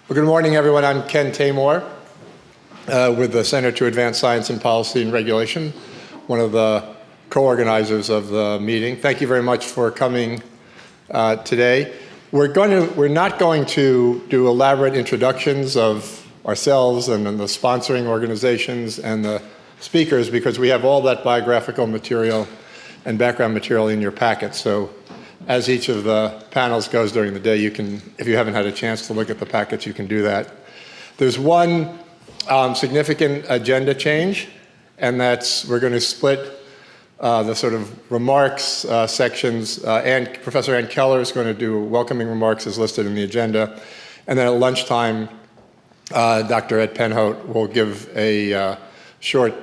Well, good morning, everyone. I'm Ken Tamor with the Center to Advance Science and Policy and Regulation, one of the co-organizers of the meeting. Thank you very much for coming today. We're not going to do elaborate introductions of ourselves and the sponsoring organizations and the speakers because we have all that biographical material and background material in your packet. So as each of the panels goes during the day, you can, if you haven't had a chance to look at the packets, you can do that. There's one significant agenda change, and that's we're going to split the sort of remarks sections. Professor Ann Keller is going to do welcoming remarks as listed in the agenda. And then at lunchtime, Dr. Ed Penhote will give a short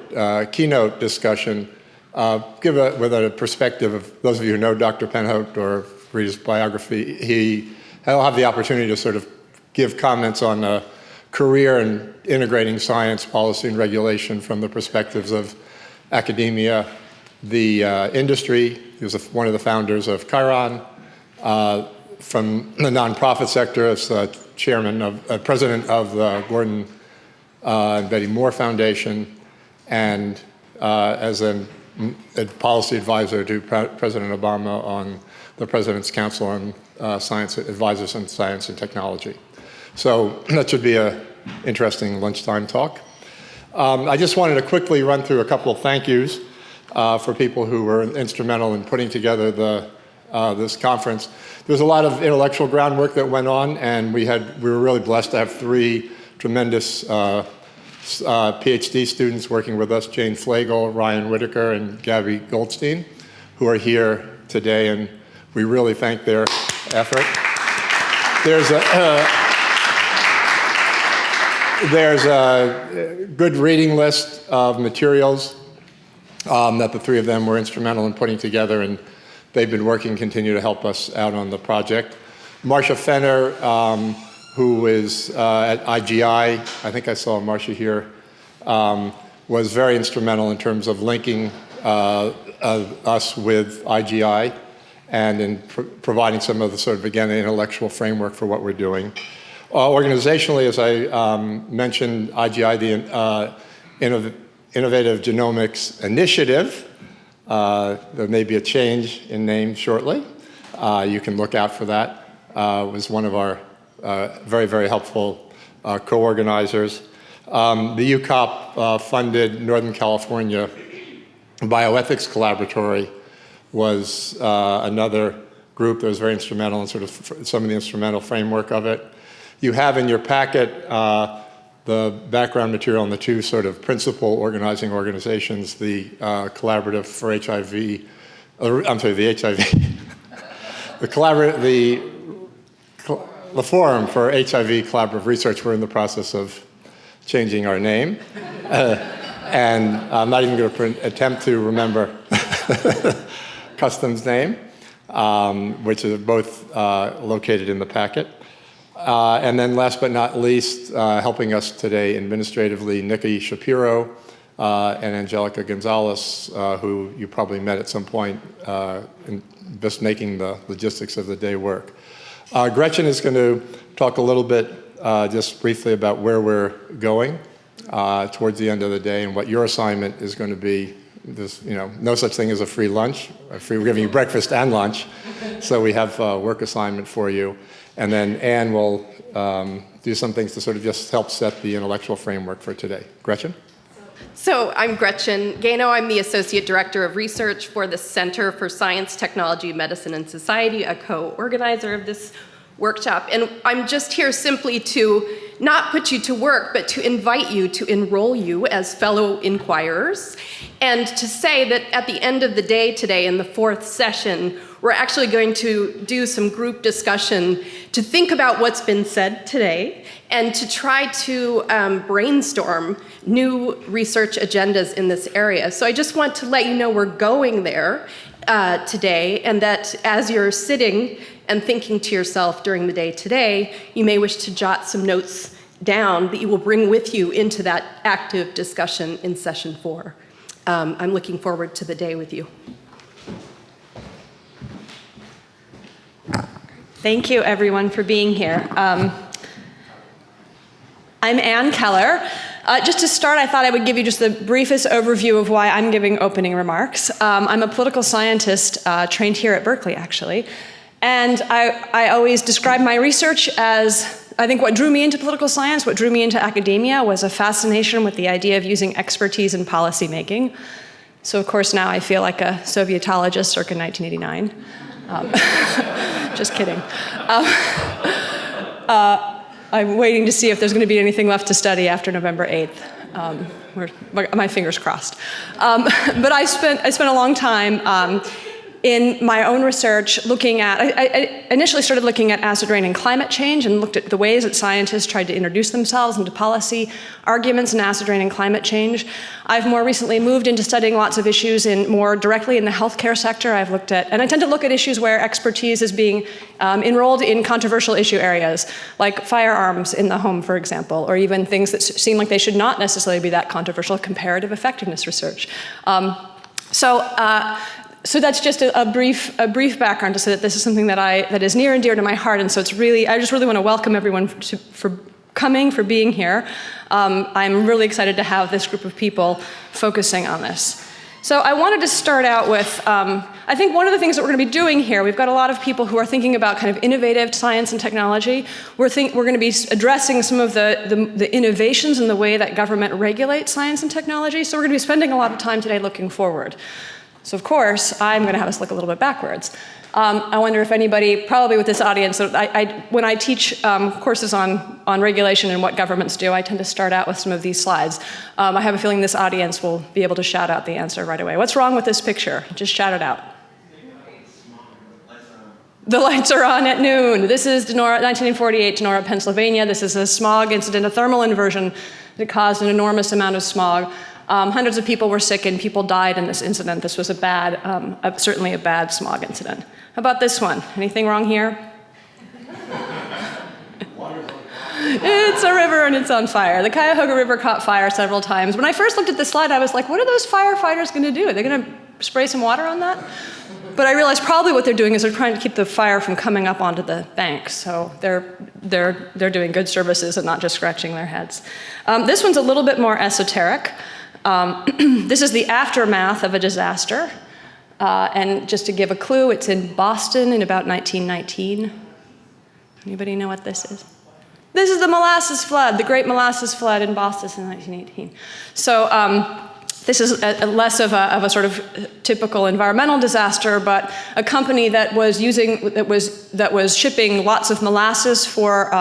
keynote discussion with a perspective of those of you who know Dr. Penhote or read his biography. He'll have the opportunity to sort of give comments on a career in integrating science, policy, and regulation from the perspectives of academia, the industry. He was one of the founders of Chiron, from the nonprofit sector as president of the Gordon and Betty Moore Foundation, and as a policy advisor to President Obama on the President's Council on Science Advisors on Science and Technology. So that should be an interesting lunchtime talk. I just wanted to quickly run through a couple of thank yous for people who were instrumental in putting together this conference. There's a lot of intellectual groundwork that went on, and we were really blessed to have three tremendous PhD students working with us, Jane Flagle, Ryan Whitaker, and Gabby Goldstein, who are here today, and we really thank their effort. There's a good reading list of materials that the three of them were instrumental in putting together, and they've been working, continue to help us out on the project. Marcia Fenner, who is at IGI, I think I saw Marcia here, was very instrumental in terms of linking us with IGI and in providing some of the sort of, again, the intellectual framework for what we're doing. Organizationally, as I mentioned, IGI, the Innovative Genomics Initiative, there may be a change in name shortly. You can look out for that. Was one of our very, very helpful co-organizers. The UCOP funded Northern California Bioethics Collaboratory was another group that was very instrumental in sort of some of the instrumental framework of it. You have in your packet the background material on the two sort of principal organizing organizations, the Collaborative for HIV, the Forum for HIV Collaborative Research. We're in the process of changing our name. And I'm not even going to attempt to remember Custom's name, which is both located in the packet. And then last but not least, helping us today administratively, Nikki Shapiro and Angelica Gonzalez, who you probably met at some point in just making the logistics of the day work. Gretchen is going to talk a little bit just briefly about where we're going towards the end of the day and what your assignment is going to be. There's, no such thing as a free lunch. We're giving you breakfast and lunch. So we have a work assignment for you. And then Anne will do some things to sort of just help set the intellectual framework for today. Gretchen? So I'm Gretchen Gano. I'm the Associate Director of Research for the Center for Science, Technology, Medicine, and Society, a co-organizer of this workshop. And I'm just here simply to not put you to work, but to invite you to enroll you as fellow inquirers, and to say that at the end of the day today, in the fourth session, we're actually going to do some group discussion to think about what's been said today and to try to brainstorm new research agendas in this area. So I just want to let you know we're going there today, and that as you're sitting and thinking to yourself during the day today, you may wish to jot some notes down that you will bring with you into that active discussion in session 4. I'm looking forward to the day with you. Thank you, everyone, for being here. I'm Ann Keller. Just to start, I thought I would give you just the briefest overview of why I'm giving opening remarks. I'm a political scientist trained here at Berkeley, actually. And I always describe my research as, I think what drew me into political science, what drew me into academia was a fascination with the idea of using expertise in policymaking. So of course now I feel like a Sovietologist circa 1989. Just kidding. I'm waiting to see if there's going to be anything left to study after November 8th. My fingers crossed. But I spent a long time in my own research looking at, I initially started looking at acid rain and climate change and looked at the ways that scientists tried to introduce themselves into policy arguments in acid rain and climate change. I've more recently moved into studying lots of issues more directly in the healthcare sector. And I tend to look at issues where expertise is being enrolled in controversial issue areas, like firearms in the home, for example, or even things that seem like they should not necessarily be that controversial, comparative effectiveness research. So that's just a brief background to say that this is something that is near and dear to my heart, and so I just really want to welcome everyone for coming, for being here. I'm really excited to have this group of people focusing on this. So I wanted to start out with, I think one of the things that we're going to be doing here, we've got a lot of people who are thinking about kind of innovative science and technology. We're going to be addressing some of the innovations in the way that government regulates science and technology, so we're going to be spending a lot of time today looking forward. So of course, I'm going to have us look a little bit backwards. I wonder if anybody, probably with this audience, when I teach courses on regulation and what governments do, I tend to start out with some of these slides. I have a feeling this audience will be able to shout out the answer right away. What's wrong with this picture? Just shout it out. The lights are on at noon. This is 1948, Donora, Pennsylvania. This is a smog incident, a thermal inversion that caused an enormous amount of smog. Hundreds of people were sick and people died in this incident. This was certainly a bad smog incident. How about this one? Anything wrong here? It's a river and it's on fire. The Cuyahoga River caught fire several times. When I first looked at this slide, I was like, what are those firefighters going to do? Are they going to spray some water on that? But I realized probably what they're doing is they're trying to keep the fire from coming up onto the banks. So they're doing good services and not just scratching their heads. This one's a little bit more esoteric. This is the aftermath of a disaster. And just to give a clue, it's in Boston in about 1919. Anybody know what this is? This is the molasses flood, the Great Molasses Flood in Boston in 1918. So this is less of a sort of typical environmental disaster, but a company that was shipping lots of molasses for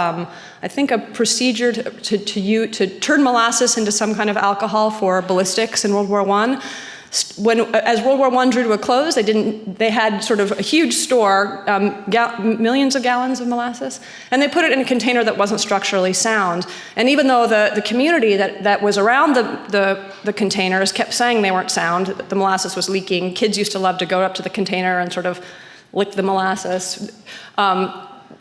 I think a procedure to turn molasses into some kind of alcohol for ballistics in World War I. As World War I drew to a close, they had sort of a huge store, millions of gallons of molasses, and they put it in a container that wasn't structurally sound. And even though the community that was around the containers kept saying they weren't sound, that the molasses was leaking, kids used to love to go up to the container and sort of lick the molasses.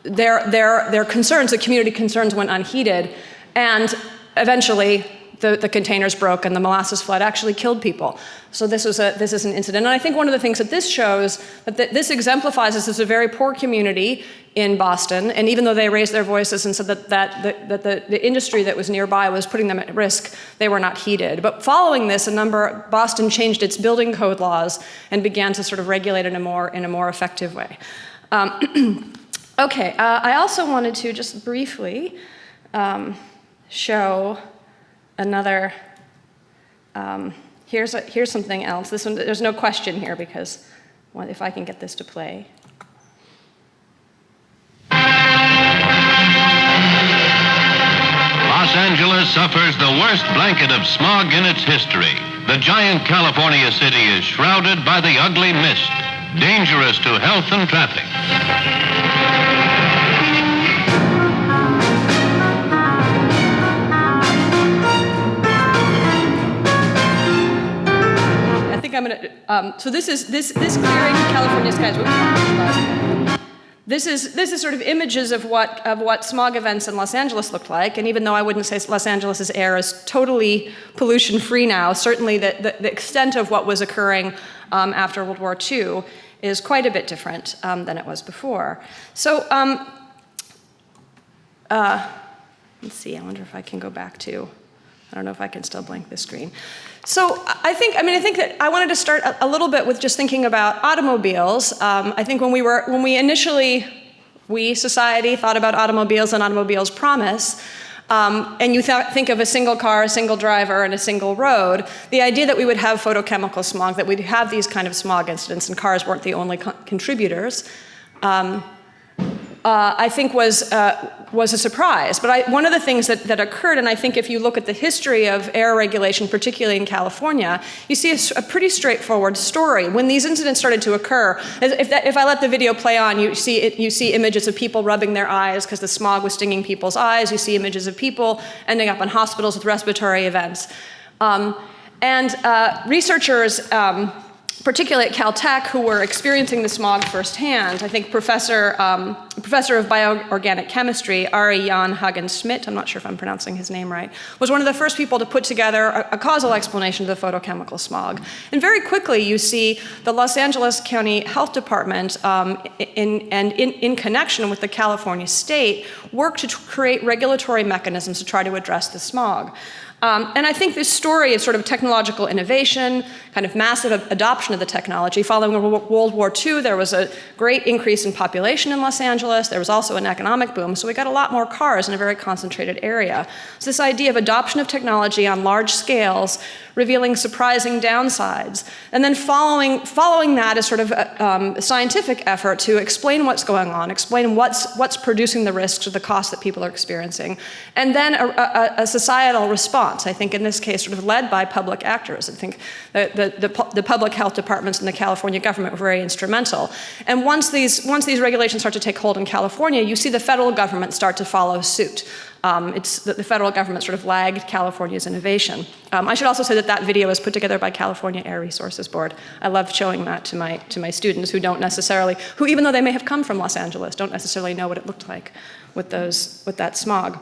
Their concerns, the community concerns, went unheeded, and eventually the containers broke and the molasses flood actually killed people. So this is an incident. And I think one of the things that this shows, that this exemplifies, this is a very poor community in Boston, and even though they raised their voices and said that the industry that was nearby was putting them at risk, they were not heeded. But following this, Boston changed its building code laws and began to sort of regulate it in a more effective way. Okay, I also wanted to just briefly show another, here's something else. This one, there's no question here because, well, if I can get this to play. Los Angeles suffers the worst blanket of smog in its history. The giant California city is shrouded by the ugly mist, dangerous to health and traffic. So this clearing California skies. This is sort of images of what smog events in Los Angeles looked like. And even though I wouldn't say Los Angeles' air is totally pollution-free now, certainly the extent of what was occurring after World War II is quite a bit different than it was before. So let's see, I wonder if I can go back to, I don't know if I can still blank this screen. So I think that I wanted to start a little bit with just thinking about automobiles. I think when we initially, society, thought about automobiles and automobiles' promise, and you think of a single car, a single driver, and a single road, the idea that we would have photochemical smog, that we'd have these kind of smog incidents, and cars weren't the only contributors, I think was a surprise. But one of the things that occurred, and I think if you look at the history of air regulation, particularly in California, you see a pretty straightforward story. When these incidents started to occur, if I let the video play on, you see images of people rubbing their eyes because the smog was stinging people's eyes. You see images of people ending up in hospitals with respiratory events. Researchers, particularly at Caltech, who were experiencing the smog firsthand, I think Professor of Bioorganic Chemistry, Ari Jan Hagen-Smit, I'm not sure if I'm pronouncing his name right, was one of the first people to put together a causal explanation of the photochemical smog. And very quickly, you see the Los Angeles County Health Department, in connection with the California state, work to create regulatory mechanisms to try to address the smog. And I think this story of sort of technological innovation, kind of massive adoption of the technology. Following World War II, there was a great increase in population in Los Angeles. There was also an economic boom, so we got a lot more cars in a very concentrated area. So this idea of adoption of technology on large scales, revealing surprising downsides, and then following that is sort of a scientific effort to explain what's going on, explain what's producing the risks or the costs that people are experiencing, and then a societal response. I think in this case, sort of led by public actors. I think the public health departments in the California government were very instrumental. And once these regulations start to take hold in California, you see the federal government start to follow suit. The federal government sort of lagged California's innovation. I should also say that video was put together by California Air Resources Board. I love showing that to my students who even though they may have come from Los Angeles, don't necessarily know what it looked like with that smog.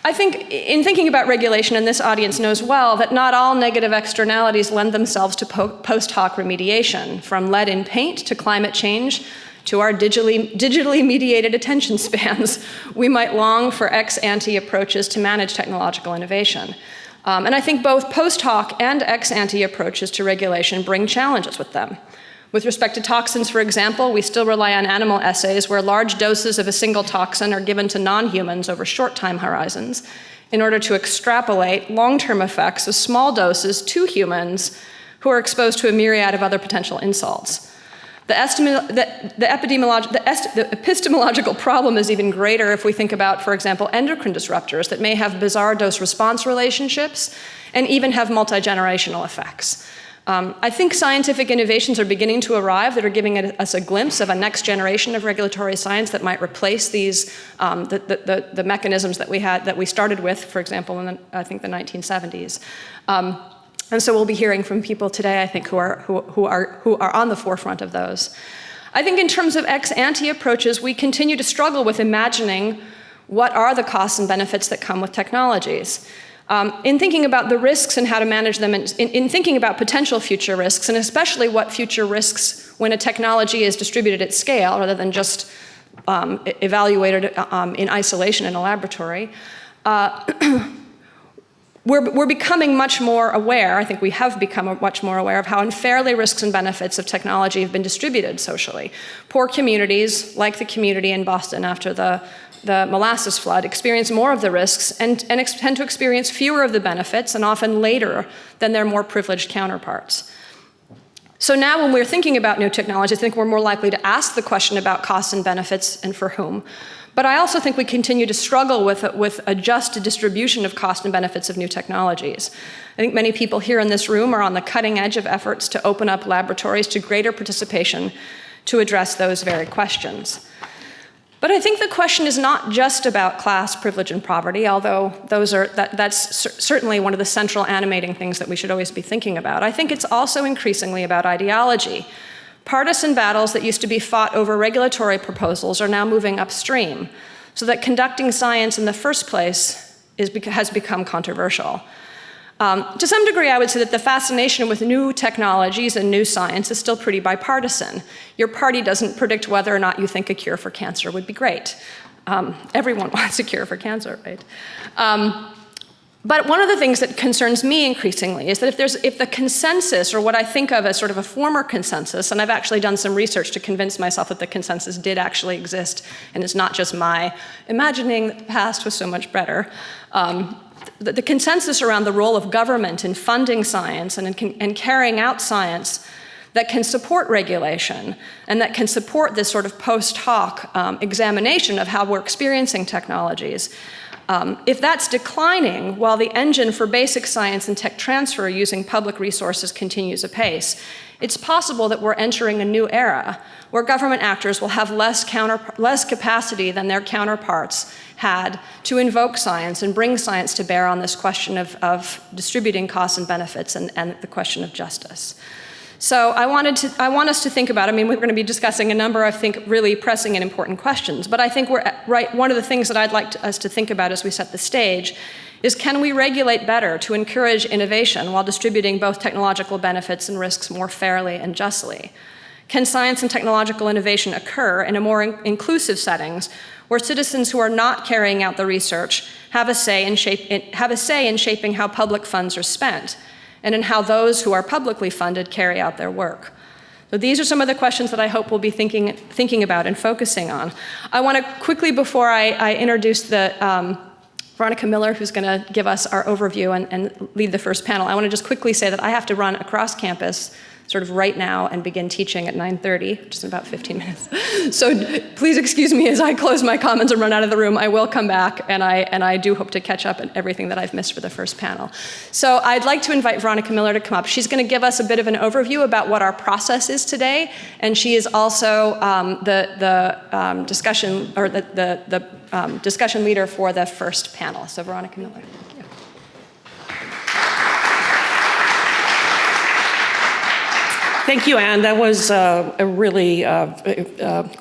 I think in thinking about regulation, and this audience knows well, that not all negative externalities lend themselves to post hoc remediation, from lead in paint to climate change to our digitally mediated attention spans. We might long for ex-ante approaches to manage technological innovation. And I think both post hoc and ex-ante approaches to regulation bring challenges with them. With respect to toxins, for example, we still rely on animal assays where large doses of a single toxin are given to non-humans over short time horizons in order to extrapolate long-term effects of small doses to humans who are exposed to a myriad of other potential insults. The epistemological problem is even greater if we think about, for example, endocrine disruptors that may have bizarre dose-response relationships and even have multi-generational effects. I think scientific innovations are beginning to arrive that are giving us a glimpse of a next generation of regulatory science that might replace these the mechanisms that we started with, for example, in I think the 1970s. And so we'll be hearing from people today, I think, who are on the forefront of those. I think in terms of ex-ante approaches, we continue to struggle with imagining what are the costs and benefits that come with technologies. In thinking about the risks and how to manage them, in thinking about potential future risks, and especially what future risks when a technology is distributed at scale rather than just evaluated in isolation in a laboratory, we're becoming much more aware, I think we have become much more aware of how unfairly risks and benefits of technology have been distributed socially. Poor communities, like the community in Boston after the molasses flood, experience more of the risks and tend to experience fewer of the benefits, and often later than their more privileged counterparts. So now when we're thinking about new technologies, I think we're more likely to ask the question about costs and benefits and for whom. But I also think we continue to struggle with a just distribution of cost and benefits of new technologies. I think many people here in this room are on the cutting edge of efforts to open up laboratories to greater participation to address those very questions. But I think the question is not just about class, privilege, and poverty, although that's certainly one of the central animating things that we should always be thinking about. I think it's also increasingly about ideology. Partisan battles that used to be fought over regulatory proposals are now moving upstream, so that conducting science in the first place has become controversial. To some degree, I would say that the fascination with new technologies and new science is still pretty bipartisan. Your party doesn't predict whether or not you think a cure for cancer would be great. Everyone wants a cure for cancer, right? But one of the things that concerns me increasingly is that if the consensus, or what I think of as sort of a former consensus, and I've actually done some research to convince myself that the consensus did actually exist, and it's not just my imagining that the past was so much better, the consensus around the role of government in funding science and carrying out science that can support regulation and that can support this sort of post hoc examination of how we're experiencing technologies. If that's declining while the engine for basic science and tech transfer using public resources continues apace, it's possible that we're entering a new era where government actors will have less capacity than their counterparts had to invoke science and bring science to bear on this question of distributing costs and benefits and the question of justice. So I want us to think about, we're going to be discussing a number, I think, really pressing and important questions, but I think one of the things that I'd like us to think about as we set the stage is, can we regulate better to encourage innovation while distributing both technological benefits and risks more fairly and justly? Can science and technological innovation occur in a more inclusive settings where citizens who are not carrying out the research have a say in shaping how public funds are spent, and in how those who are publicly funded carry out their work? So these are some of the questions that I hope we'll be thinking about and focusing on. I want to quickly, before I introduce Veronica Miller, who's going to give us our overview and lead the first panel, I want to just quickly say that I have to run across campus sort of right now and begin teaching at 9:30, which is in about 15 minutes. So please excuse me as I close my comments and run out of the room. I will come back, and I do hope to catch up on everything that I've missed for the first panel. So I'd like to invite Veronica Miller to come up. She's going to give us a bit of an overview about what our process is today, and she is also the discussion, or the discussion leader for the first panel. So Veronica Miller. Thank you, Anne. That was a really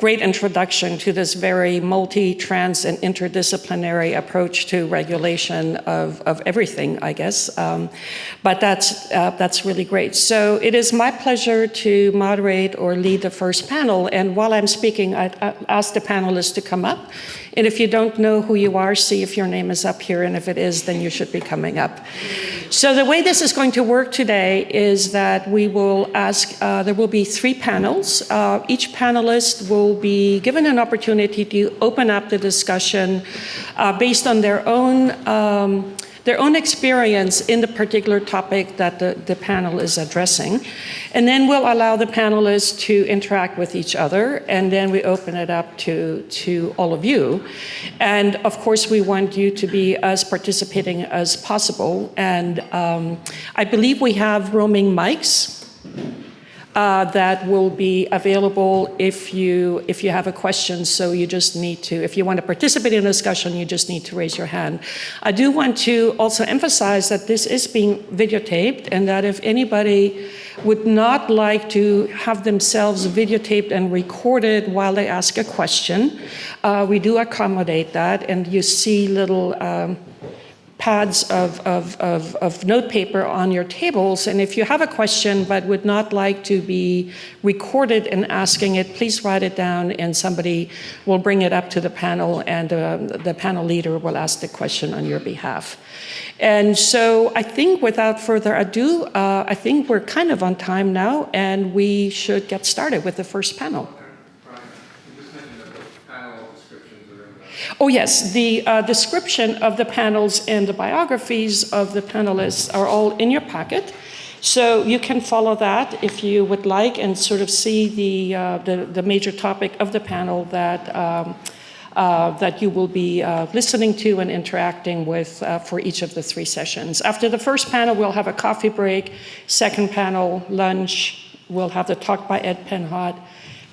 great introduction to this very multi-trans and interdisciplinary approach to regulation of everything, I guess. But that's really great. So it is my pleasure to moderate or lead the first panel. And while I'm speaking, I'd ask the panelists to come up. And if you don't know who you are, see if your name is up here. And if it is, then you should be coming up. So the way this is going to work today is that we will ask, there will be 3 panels. Each panelist will be given an opportunity to open up the discussion based on their own experience in the particular topic that the panel is addressing. And then we'll allow the panelists to interact with each other, and then we open it up to all of you. And of course, we want you to be as participating as possible. And I believe we have roaming mics that will be available if you have a question. So you just need to, if you want to participate in a discussion, you just need to raise your hand. I do want to also emphasize that this is being videotaped, and that if anybody would not like to have themselves videotaped and recorded while they ask a question, we do accommodate that, and you see little pads of notepaper on your tables. And if you have a question but would not like to be recorded in asking it, please write it down and somebody will bring it up to the panel, and the panel leader will ask the question on your behalf. And so I think without further ado, I think we're kind of on time now, and we should get started with the first panel. Oh yes, the description of the panels and the biographies of the panelists are all in your packet. So you can follow that if you would like, and sort of see the major topic of the panel that you will be listening to and interacting with for each of the 3 sessions. After the first panel, we'll have a coffee break. Second panel, lunch. We'll have the talk by Ed Penhot.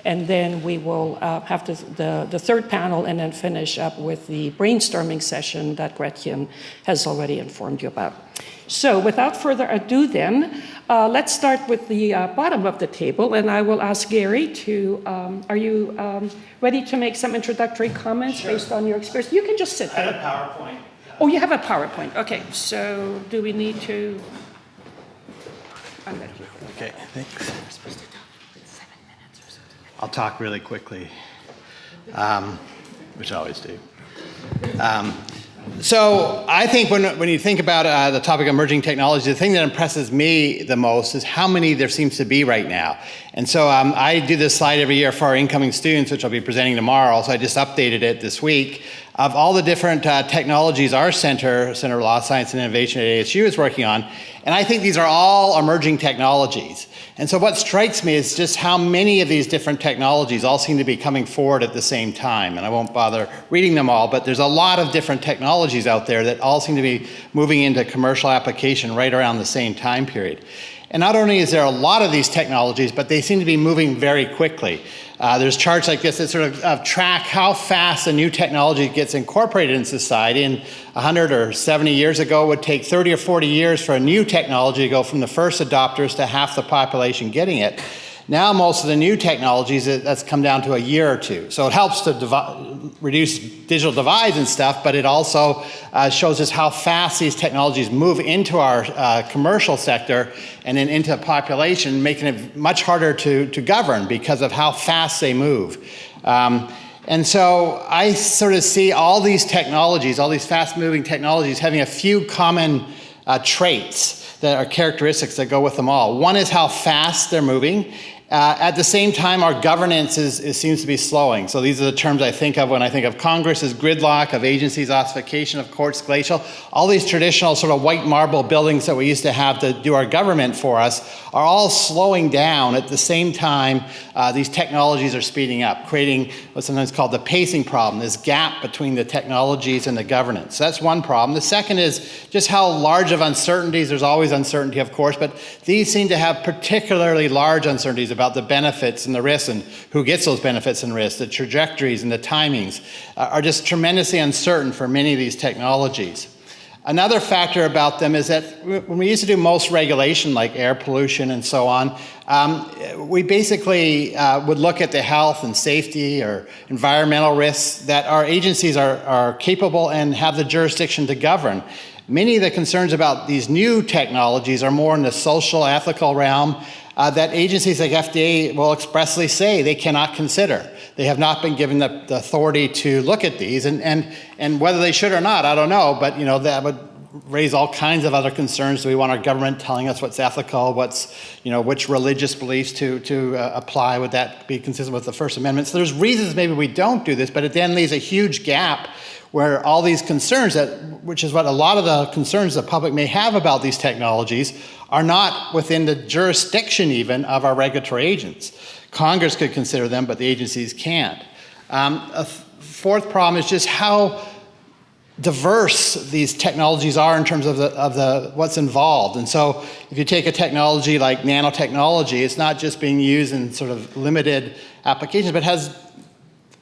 And then we will have the third panel, and then finish up with the brainstorming session that Gretchen has already informed you about. So without further ado then, let's start with the bottom of the table, and I will ask Gary to, are you ready to make some introductory comments? Sure. Based on your experience? You can just sit there. I have a PowerPoint. Oh, you have a PowerPoint. Okay, so do we need to? I'm ready. Okay, thanks. I'll talk really quickly, which I always do. So I think when you think about the topic of emerging technology, the thing that impresses me the most is how many there seems to be right now. And so I do this slide every year for our incoming students, which I'll be presenting tomorrow, so I just updated it this week, of all the different technologies our Center of Law, Science, and Innovation at ASU is working on. And I think these are all emerging technologies. And so what strikes me is just how many of these different technologies all seem to be coming forward at the same time. And I won't bother reading them all, but there's a lot of different technologies out there that all seem to be moving into commercial application right around the same time period. And not only is there a lot of these technologies, but they seem to be moving very quickly. There's charts like this that sort of track how fast a new technology gets incorporated in society. And 100 or 70 years ago, it would take 30 or 40 years for a new technology to go from the first adopters to half the population getting it. Now, most of the new technologies, that's come down to a year or two. So it helps to reduce digital divides and stuff, but it also shows us how fast these technologies move into our commercial sector and then into population, making it much harder to govern because of how fast they move. And so I sort of see all these technologies, all these fast-moving technologies having a few common traits that are characteristics that go with them all. One is how fast they're moving. At the same time, our governance seems to be slowing. So these are the terms I think of when I think of Congress as gridlock, of agencies ossification, of courts glacial. All these traditional sort of white marble buildings that we used to have to do our government for us are all slowing down at the same time these technologies are speeding up, creating what's sometimes called the pacing problem, this gap between the technologies and the governance. So that's one problem. The second is just how large of uncertainties. There's always uncertainty, of course, but these seem to have particularly large uncertainties about the benefits and the risks and who gets those benefits and risks. The trajectories and the timings are just tremendously uncertain for many of these technologies. Another factor about them is that when we used to do most regulation, like air pollution and so on, we basically would look at the health and safety or environmental risks that our agencies are capable and have the jurisdiction to govern. Many of the concerns about these new technologies are more in the social, ethical realm that agencies like FDA will expressly say they cannot consider. They have not been given the authority to look at these, and whether they should or not, I don't know, but that would raise all kinds of other concerns. Do we want our government telling us what's ethical, which religious beliefs to apply? Would that be consistent with the First Amendment? So there's reasons maybe we don't do this, but it then leaves a huge gap where all these concerns, which is what a lot of the concerns the public may have about these technologies, are not within the jurisdiction even of our regulatory agents. Congress could consider them, but the agencies can't. A fourth problem is just how diverse these technologies are in terms of what's involved. And so if you take a technology like nanotechnology, it's not just being used in sort of limited applications, but has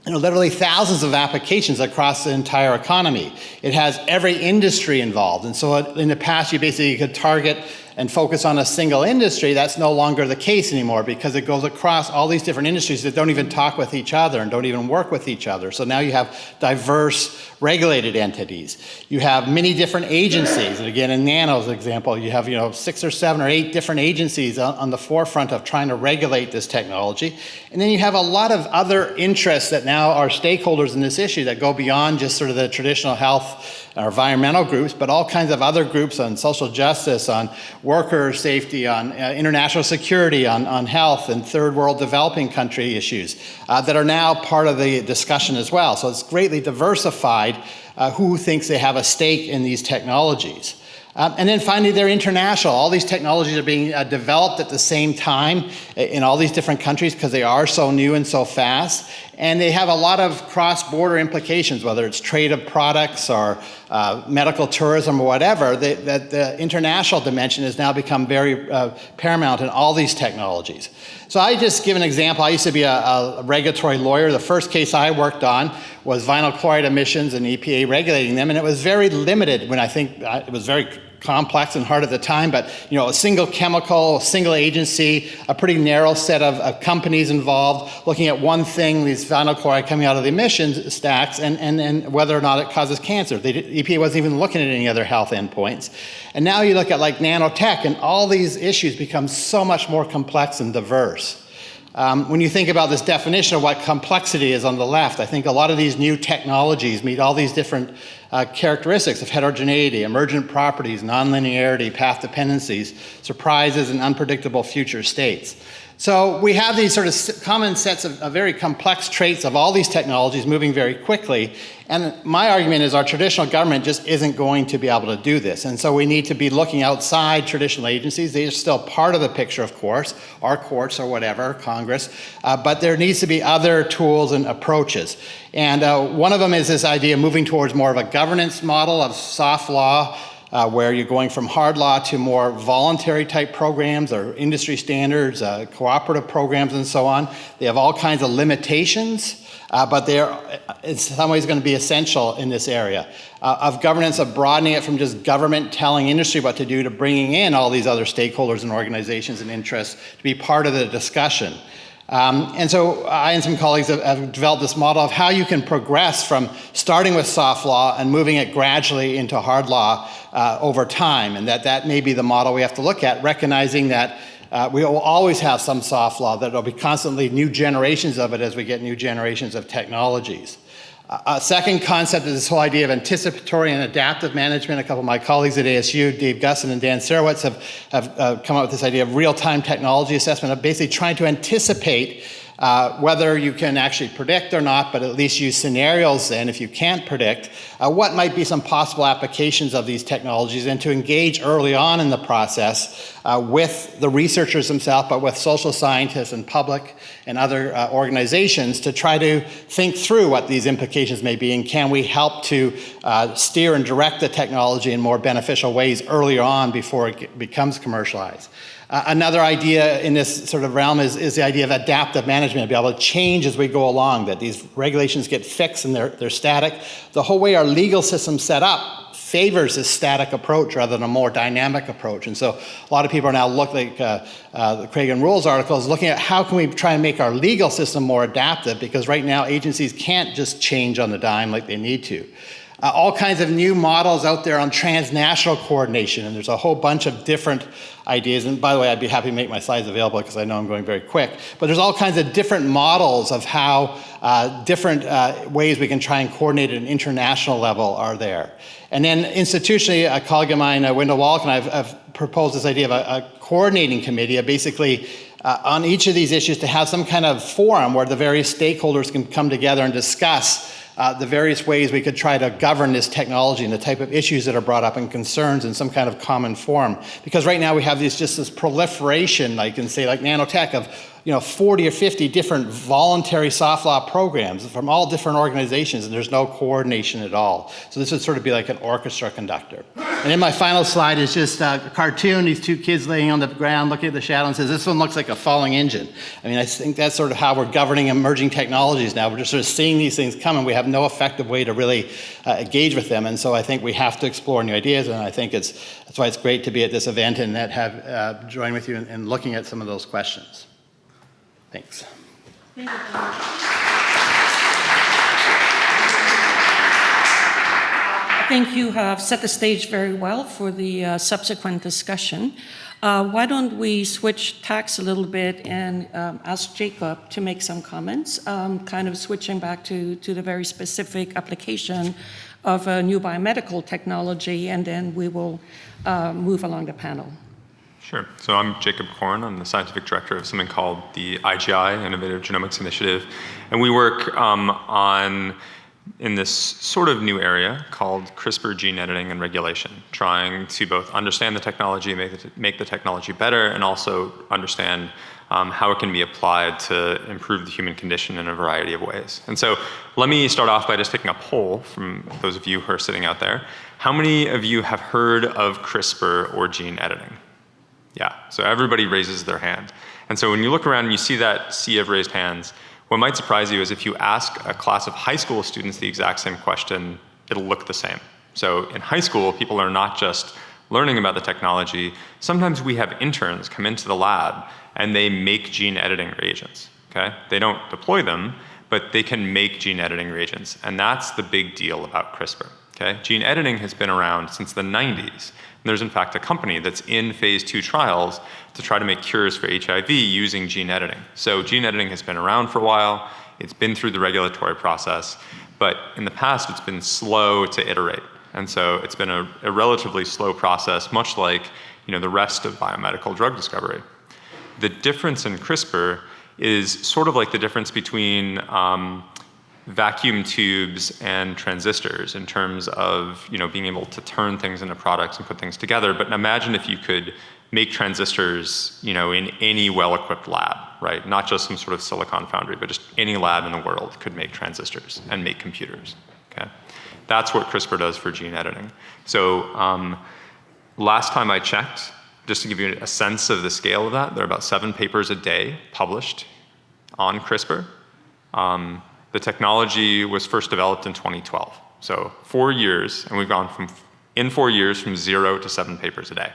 literally thousands of applications across the entire economy. It has every industry involved. And so in the past, you basically could target and focus on a single industry. That's no longer the case anymore because it goes across all these different industries that don't even talk with each other and don't even work with each other. So now you have diverse regulated entities. You have many different agencies. And again, in Nano's example, you have 6 or 7 or 8 different agencies on the forefront of trying to regulate this technology. And then you have a lot of other interests that now are stakeholders in this issue that go beyond just sort of the traditional health or environmental groups, but all kinds of other groups on social justice, on worker safety, on international security, on health and third world developing country issues that are now part of the discussion as well. So it's greatly diversified who thinks they have a stake in these technologies. And then finally, they're international. All these technologies are being developed at the same time in all these different countries because they are so new and so fast. And they have a lot of cross-border implications, whether it's trade of products or medical tourism or whatever. The international dimension has now become very paramount in all these technologies. So I just give an example. I used to be a regulatory lawyer. The first case I worked on was vinyl chloride emissions and EPA regulating them, and it was very limited when I think it was very complex and hard at the time, but a single chemical, a single agency, a pretty narrow set of companies involved looking at one thing, these vinyl chloride coming out of the emissions stacks, and whether or not it causes cancer. The EPA wasn't even looking at any other health endpoints. And now you look at like nanotech, and all these issues become so much more complex and diverse. When you think about this definition of what complexity is on the left, I think a lot of these new technologies meet all these different characteristics of heterogeneity, emergent properties, nonlinearity, path dependencies, surprises, and unpredictable future states. So we have these sort of common sets of very complex traits of all these technologies moving very quickly. And my argument is our traditional government just isn't going to be able to do this. And so we need to be looking outside traditional agencies. They are still part of the picture, of course, our courts or whatever, Congress. But there needs to be other tools and approaches. And one of them is this idea of moving towards more of a governance model of soft law, where you're going from hard law to more voluntary type programs or industry standards, cooperative programs, and so on. They have all kinds of limitations, but they're in some ways going to be essential in this area of governance, of broadening it from just government telling industry what to do to bringing in all these other stakeholders and organizations and interests to be part of the discussion. And so I and some colleagues have developed this model of how you can progress from starting with soft law and moving it gradually into hard law over time, and that may be the model we have to look at, recognizing that we will always have some soft law, that there will be constantly new generations of it as we get new generations of technologies. A second concept is this whole idea of anticipatory and adaptive management. A couple of my colleagues at ASU, Dave Gusson and Dan Sarowitz, have come up with this idea of real-time technology assessment, of basically trying to anticipate whether you can actually predict or not, but at least use scenarios then, if you can't predict, what might be some possible applications of these technologies, and to engage early on in the process with the researchers themselves, but with social scientists and public and other organizations to try to think through what these implications may be, and can we help to steer and direct the technology in more beneficial ways earlier on before it becomes commercialized. Another idea in this sort of realm is the idea of adaptive management, to be able to change as we go along, that these regulations get fixed and they're static. The whole way our legal system's set up favors this static approach rather than a more dynamic approach. And so a lot of people are now looking, the Craig and Rules article is looking at how can we try and make our legal system more adaptive, because right now agencies can't just change on the dime like they need to. All kinds of new models out there on transnational coordination, and there's a whole bunch of different ideas. And by the way, I'd be happy to make my slides available because I know I'm going very quick. But there's all kinds of different models of how different ways we can try and coordinate at an international level are there. And then institutionally, a colleague of mine, Wendell Wallach, and I've proposed this idea of a coordinating committee, of basically on each of these issues to have some kind of forum where the various stakeholders can come together and discuss the various ways we could try to govern this technology and the type of issues that are brought up and concerns in some kind of common forum. Because right now we have this proliferation, like in say like nanotech, of 40 or 50 different voluntary soft law programs from all different organizations, and there's no coordination at all. So this would sort of be like an orchestra conductor. And then my final slide is just a cartoon, these two kids laying on the ground looking at the shadow, and says, this one looks like a falling engine. I mean, I think that's sort of how we're governing emerging technologies now. We're just sort of seeing these things come, and we have no effective way to really engage with them. And so I think we have to explore new ideas, and I think that's why it's great to be at this event and that have joined with you in looking at some of those questions. Thanks. I think you have set the stage very well for the subsequent discussion. Why don't we switch tacks a little bit and ask Jacob to make some comments, kind of switching back to the very specific application of a new biomedical technology, and then we will move along the panel. Sure. So I'm Jacob Korn. I'm the scientific director of something called the IGI, Innovative Genomics Initiative. And we work in this sort of new area called CRISPR gene editing and regulation, trying to both understand the technology, make the technology better, and also understand how it can be applied to improve the human condition in a variety of ways. And so let me start off by just taking a poll from those of you who are sitting out there. How many of you have heard of CRISPR or gene editing? Yeah, so everybody raises their hand. And so when you look around and you see that sea of raised hands, what might surprise you is if you ask a class of high school students the exact same question, it'll look the same. So in high school, people are not just learning about the technology. Sometimes we have interns come into the lab and they make gene editing reagents, okay? They don't deploy them, but they can make gene editing reagents. And that's the big deal about CRISPR, okay? Gene editing has been around since the 90s. There's in fact a company that's in phase 2 trials to try to make cures for HIV using gene editing. So gene editing has been around for a while. It's been through the regulatory process, but in the past it's been slow to iterate. And so it's been a relatively slow process, much like the rest of biomedical drug discovery. The difference in CRISPR is sort of like the difference between vacuum tubes and transistors in terms of being able to turn things into products and put things together. But imagine if you could make transistors in any well-equipped lab, right? Not just some sort of silicon foundry, but just any lab in the world could make transistors and make computers. Okay, that's what CRISPR does for gene editing. So last time I checked, just to give you a sense of the scale of that, there are about 7 papers a day published on CRISPR. The technology was first developed in 2012. So 4 years, and we've gone in 4 years from 0 to 7 papers a day.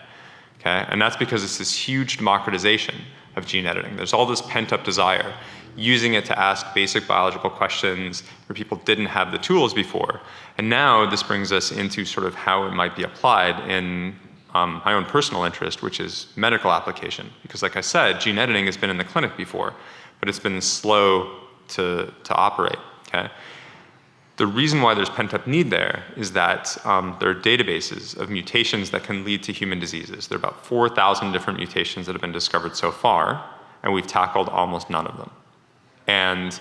Okay? And that's because it's this huge democratization of gene editing. There's all this pent-up desire, using it to ask basic biological questions where people didn't have the tools before. And now this brings us into sort of how it might be applied in my own personal interest, which is medical application. Because like I said, gene editing has been in the clinic before, but it's been slow to operate. Okay? The reason why there's pent-up need there is that there are databases of mutations that can lead to human diseases. There are about 4,000 different mutations that have been discovered so far, and we've tackled almost none of them. And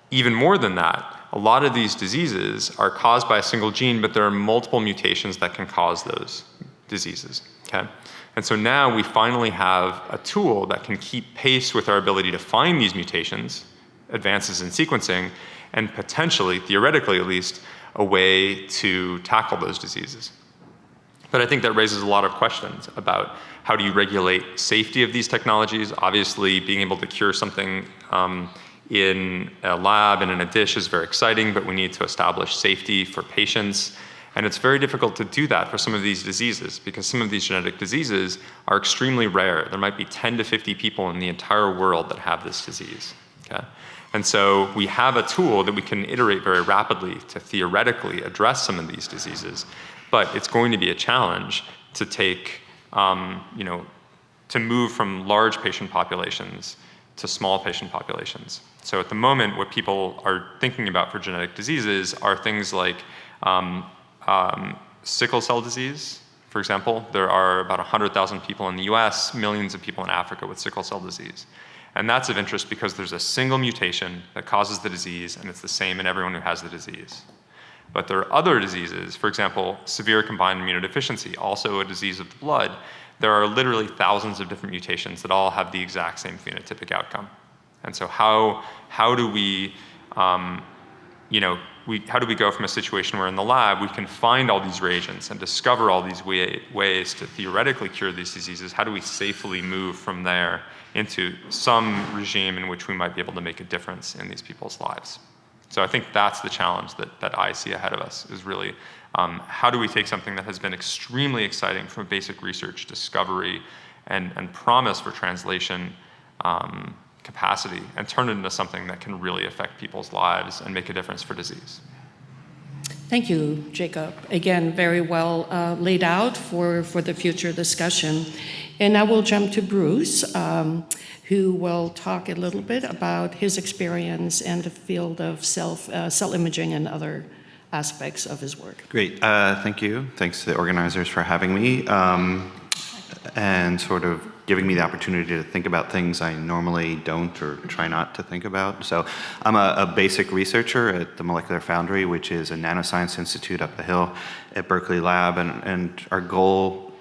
even more than that, a lot of these diseases are caused by a single gene, but there are multiple mutations that can cause those diseases. Okay? And so now we finally have a tool that can keep pace with our ability to find these mutations, advances in sequencing, and potentially, theoretically at least, a way to tackle those diseases. But I think that raises a lot of questions about how do you regulate safety of these technologies. Obviously, being able to cure something in a lab and in a dish is very exciting, but we need to establish safety for patients. And it's very difficult to do that for some of these diseases because some of these genetic diseases are extremely rare. There might be 10 to 50 people in the entire world that have this disease. Okay? And so we have a tool that we can iterate very rapidly to theoretically address some of these diseases, but it's going to be a challenge to take, to move from large patient populations to small patient populations. So at the moment, what people are thinking about for genetic diseases are things like sickle cell disease, for example. There are about 100,000 people in the US, millions of people in Africa with sickle cell disease. And that's of interest because there's a single mutation that causes the disease, and it's the same in everyone who has the disease. But there are other diseases, for example, severe combined immunodeficiency, also a disease of the blood. There are literally thousands of different mutations that all have the exact same phenotypic outcome. And so how do we, how do we go from a situation where in the lab we can find all these reagents and discover all these ways to theoretically cure these diseases? How do we safely move from there into some regime in which we might be able to make a difference in these people's lives? So I think that's the challenge that I see ahead of us, is really how do we take something that has been extremely exciting from basic research, discovery, and promise for translation capacity and turn it into something that can really affect people's lives and make a difference for disease. Thank you, Jacob. Again, very well laid out for the future discussion. And now we'll jump to Bruce, who will talk a little bit about his experience in the field of cell imaging and other aspects of his work. Great, thank you. Thanks to the organizers for having me and sort of giving me the opportunity to think about things I normally don't or try not to think about. So I'm a basic researcher at the Molecular Foundry, which is a nanoscience institute up the hill at Berkeley Lab, and our goal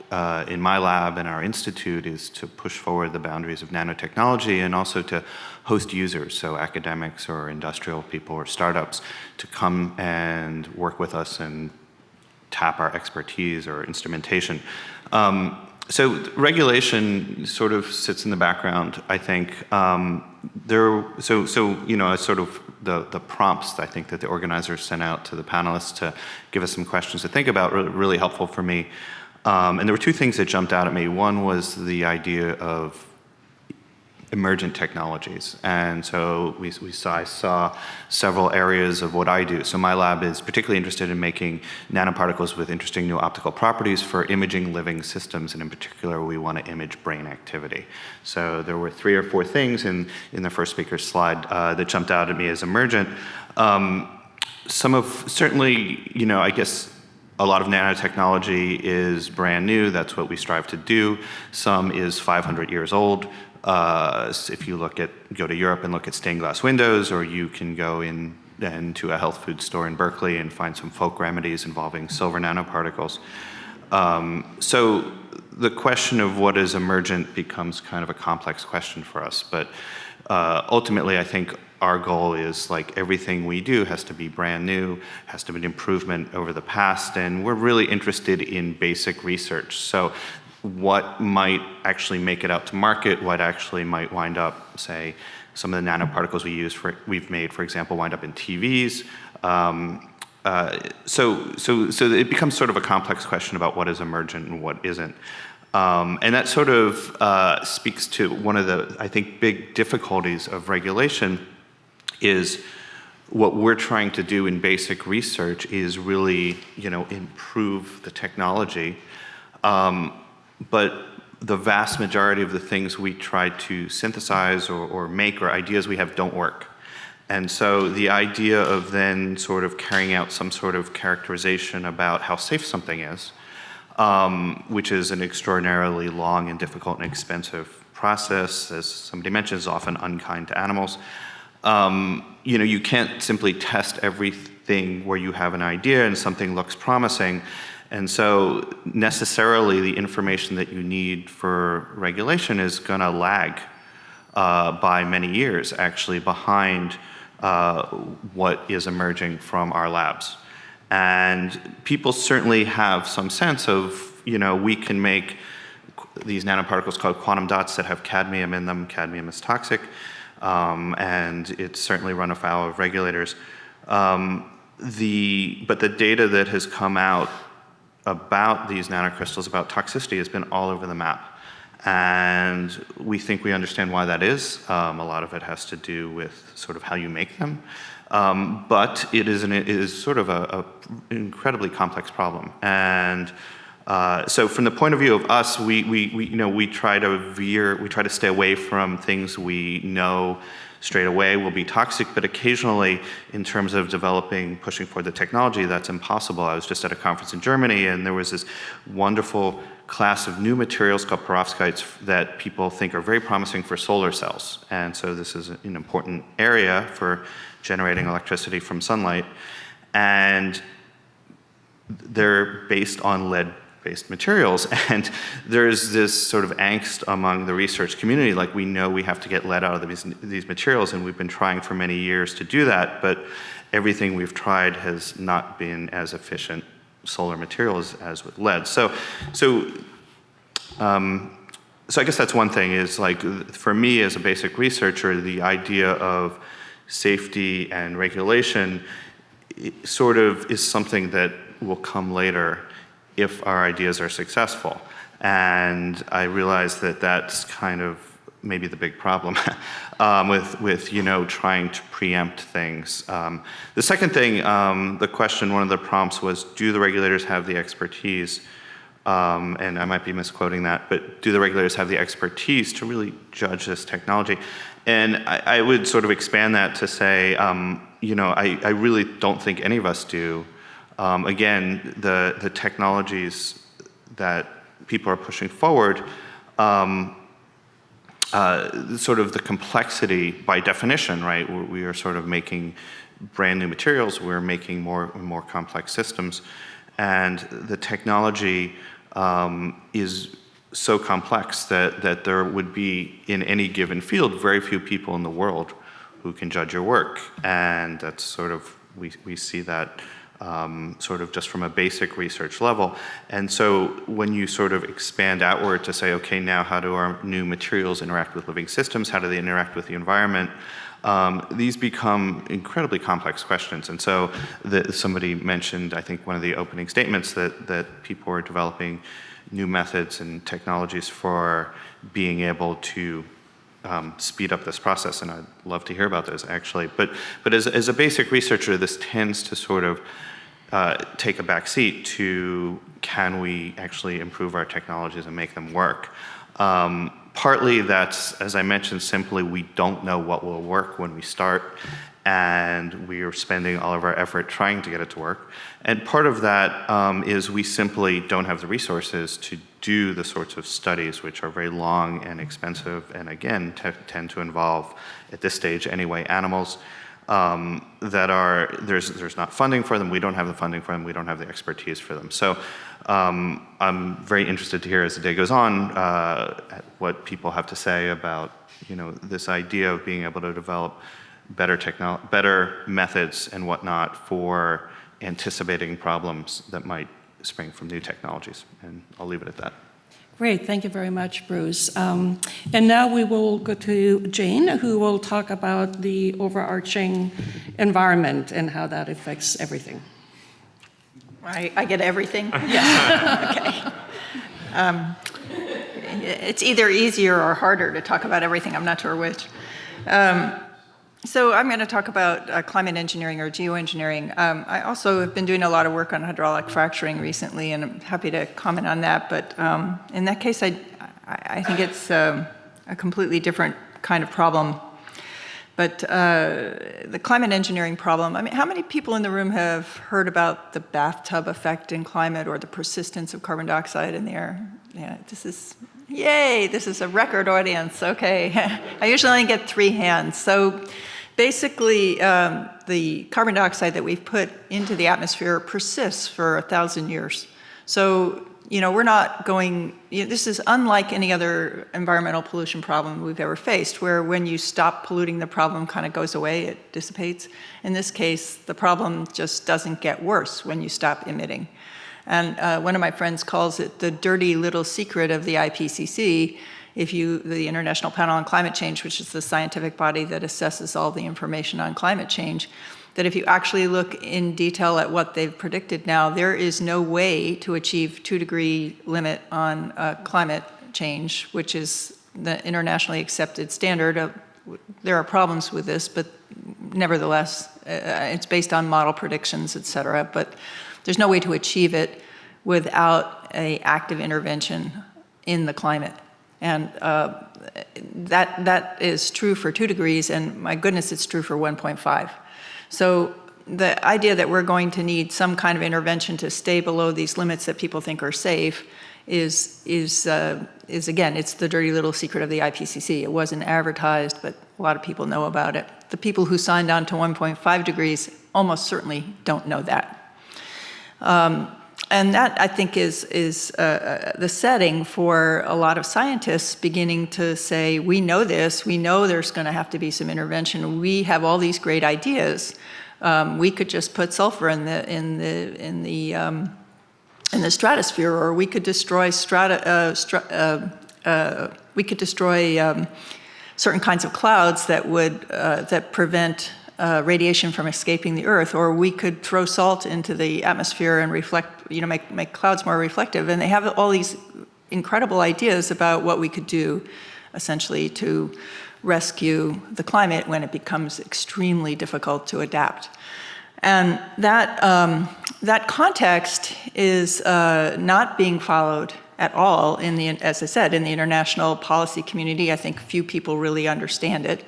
in my lab and our institute is to push forward the boundaries of nanotechnology and also to host users, so academics or industrial people or startups, to come and work with us and tap our expertise or instrumentation. So regulation sort of sits in the background, I think. As sort of the prompts, I think, that the organizers sent out to the panelists to give us some questions to think about, really helpful for me. And there were two things that jumped out at me. One was the idea of emergent technologies. And so I saw several areas of what I do. So my lab is particularly interested in making nanoparticles with interesting new optical properties for imaging living systems, and in particular, we want to image brain activity. So there were 3 or 4 things in the first speaker's slide that jumped out at me as emergent. Certainly, I guess a lot of nanotechnology is brand new. That's what we strive to do. Some is 500 years old. If you go to Europe and look at stained glass windows, or you can go into a health food store in Berkeley and find some folk remedies involving silver nanoparticles. So the question of what is emergent becomes kind of a complex question for us. But ultimately, I think our goal is, like, everything we do has to be brand new, has to be an improvement over the past, and we're really interested in basic research. So what might actually make it out to market, what actually might wind up, say, some of the nanoparticles we've made, for example, wind up in TVs. So it becomes sort of a complex question about what is emergent and what isn't. And that sort of speaks to one of the, I think, big difficulties of regulation is what we're trying to do in basic research is really, improve the technology. But the vast majority of the things we try to synthesize or make, or ideas we have, don't work. And so the idea of then sort of carrying out some sort of characterization about how safe something is, which is an extraordinarily long and difficult and expensive process, as somebody mentioned, is often unkind to animals. You can't simply test everything where you have an idea and something looks promising. And so necessarily the information that you need for regulation is going to lag by many years, actually, behind what is emerging from our labs. And people certainly have some sense of, we can make these nanoparticles called quantum dots that have cadmium in them. Cadmium is toxic, and it's certainly run afoul of regulators. But the data that has come out about these nanocrystals, about toxicity, has been all over the map. And we think we understand why that is. A lot of it has to do with sort of how you make them. But it is sort of an incredibly complex problem. And so from the point of view of us, we try to stay away from things we know straight away will be toxic, but occasionally, in terms of pushing forward the technology, that's impossible. I was just at a conference in Germany, and there was this wonderful class of new materials called perovskites that people think are very promising for solar cells. And so this is an important area for generating electricity from sunlight. And they're based on lead-based materials, and there's this sort of angst among the research community, like, we know we have to get lead out of these materials, and we've been trying for many years to do that, but everything we've tried has not been as efficient solar materials as with lead. So I guess that's one thing, is, like, for me as a basic researcher, the idea of safety and regulation sort of is something that will come later if our ideas are successful. And I realize that that's kind of maybe the big problem with trying to preempt things. The second thing, the question, one of the prompts was, do the regulators have the expertise, and I might be misquoting that, but do the regulators have the expertise to really judge this technology? And I would sort of expand that to say, I really don't think any of us do. Again, the technologies that people are pushing forward, sort of the complexity by definition, right? We are sort of making brand new materials, we're making more and more complex systems, and the technology is so complex that there would be, in any given field, very few people in the world who can judge your work. And that's sort of, we see that sort of just from a basic research level. And so when you sort of expand outward to say, okay, now how do our new materials interact with living systems? How do they interact with the environment? These become incredibly complex questions. And so somebody mentioned, I think one of the opening statements, that people are developing new methods and technologies for being able to speed up this process, and I'd love to hear about those actually. But as a basic researcher, this tends to sort of take a back seat to, can we actually improve our technologies and make them work? Partly that's, as I mentioned, simply we don't know what will work when we start, and we are spending all of our effort trying to get it to work. And part of that is we simply don't have the resources to do the sorts of studies which are very long and expensive, and again, tend to involve, at this stage anyway, animals that are, there's not funding for them, we don't have the funding for them, we don't have the expertise for them. So I'm very interested to hear as the day goes on what people have to say about, this idea of being able to develop better methods and whatnot for anticipating problems that might spring from new technologies. And I'll leave it at that. Great, thank you very much, Bruce. And now we will go to Jane, who will talk about the overarching environment and how that affects everything. I get everything? Yes. Okay. It's either easier or harder to talk about everything. I'm not sure which. So I'm going to talk about climate engineering or geoengineering. I also have been doing a lot of work on hydraulic fracturing recently, and I'm happy to comment on that. But in that case, I think it's a completely different kind of problem. But the climate engineering problem, I mean, how many people in the room have heard about the bathtub effect in climate or the persistence of carbon dioxide in the air? Yeah, yay, this is a record audience. Okay. I usually only get 3 hands. So basically, the carbon dioxide that we've put into the atmosphere persists for 1,000 years. So, we're not going, this is unlike any other environmental pollution problem we've ever faced, where when you stop polluting, the problem kind of goes away, it dissipates. In this case, the problem just doesn't get worse when you stop emitting. And one of my friends calls it the dirty little secret of the IPCC, the International Panel on Climate Change, which is the scientific body that assesses all the information on climate change, that if you actually look in detail at what they've predicted now, there is no way to achieve 2-degree limit on climate change, which is the internationally accepted standard. There are problems with this, but nevertheless, it's based on model predictions, et cetera. But there's no way to achieve it without an active intervention in the climate. And that is true for 2 degrees, and my goodness, it's true for 1.5. So the idea that we're going to need some kind of intervention to stay below these limits that people think are safe is again, it's the dirty little secret of the IPCC. It wasn't advertised, but a lot of people know about it. The people who signed on to 1.5 degrees almost certainly don't know that. And that, I think, is the setting for a lot of scientists beginning to say, we know this, we know there's going to have to be some intervention, we have all these great ideas. We could just put sulfur in the stratosphere, or we could destroy certain kinds of clouds that would that prevent radiation from escaping the Earth, or we could throw salt into the atmosphere and make clouds more reflective. And they have all these incredible ideas about what we could do, essentially, to rescue the climate when it becomes extremely difficult to adapt. And that context is not being followed at all as I said, in the international policy community. I think few people really understand it.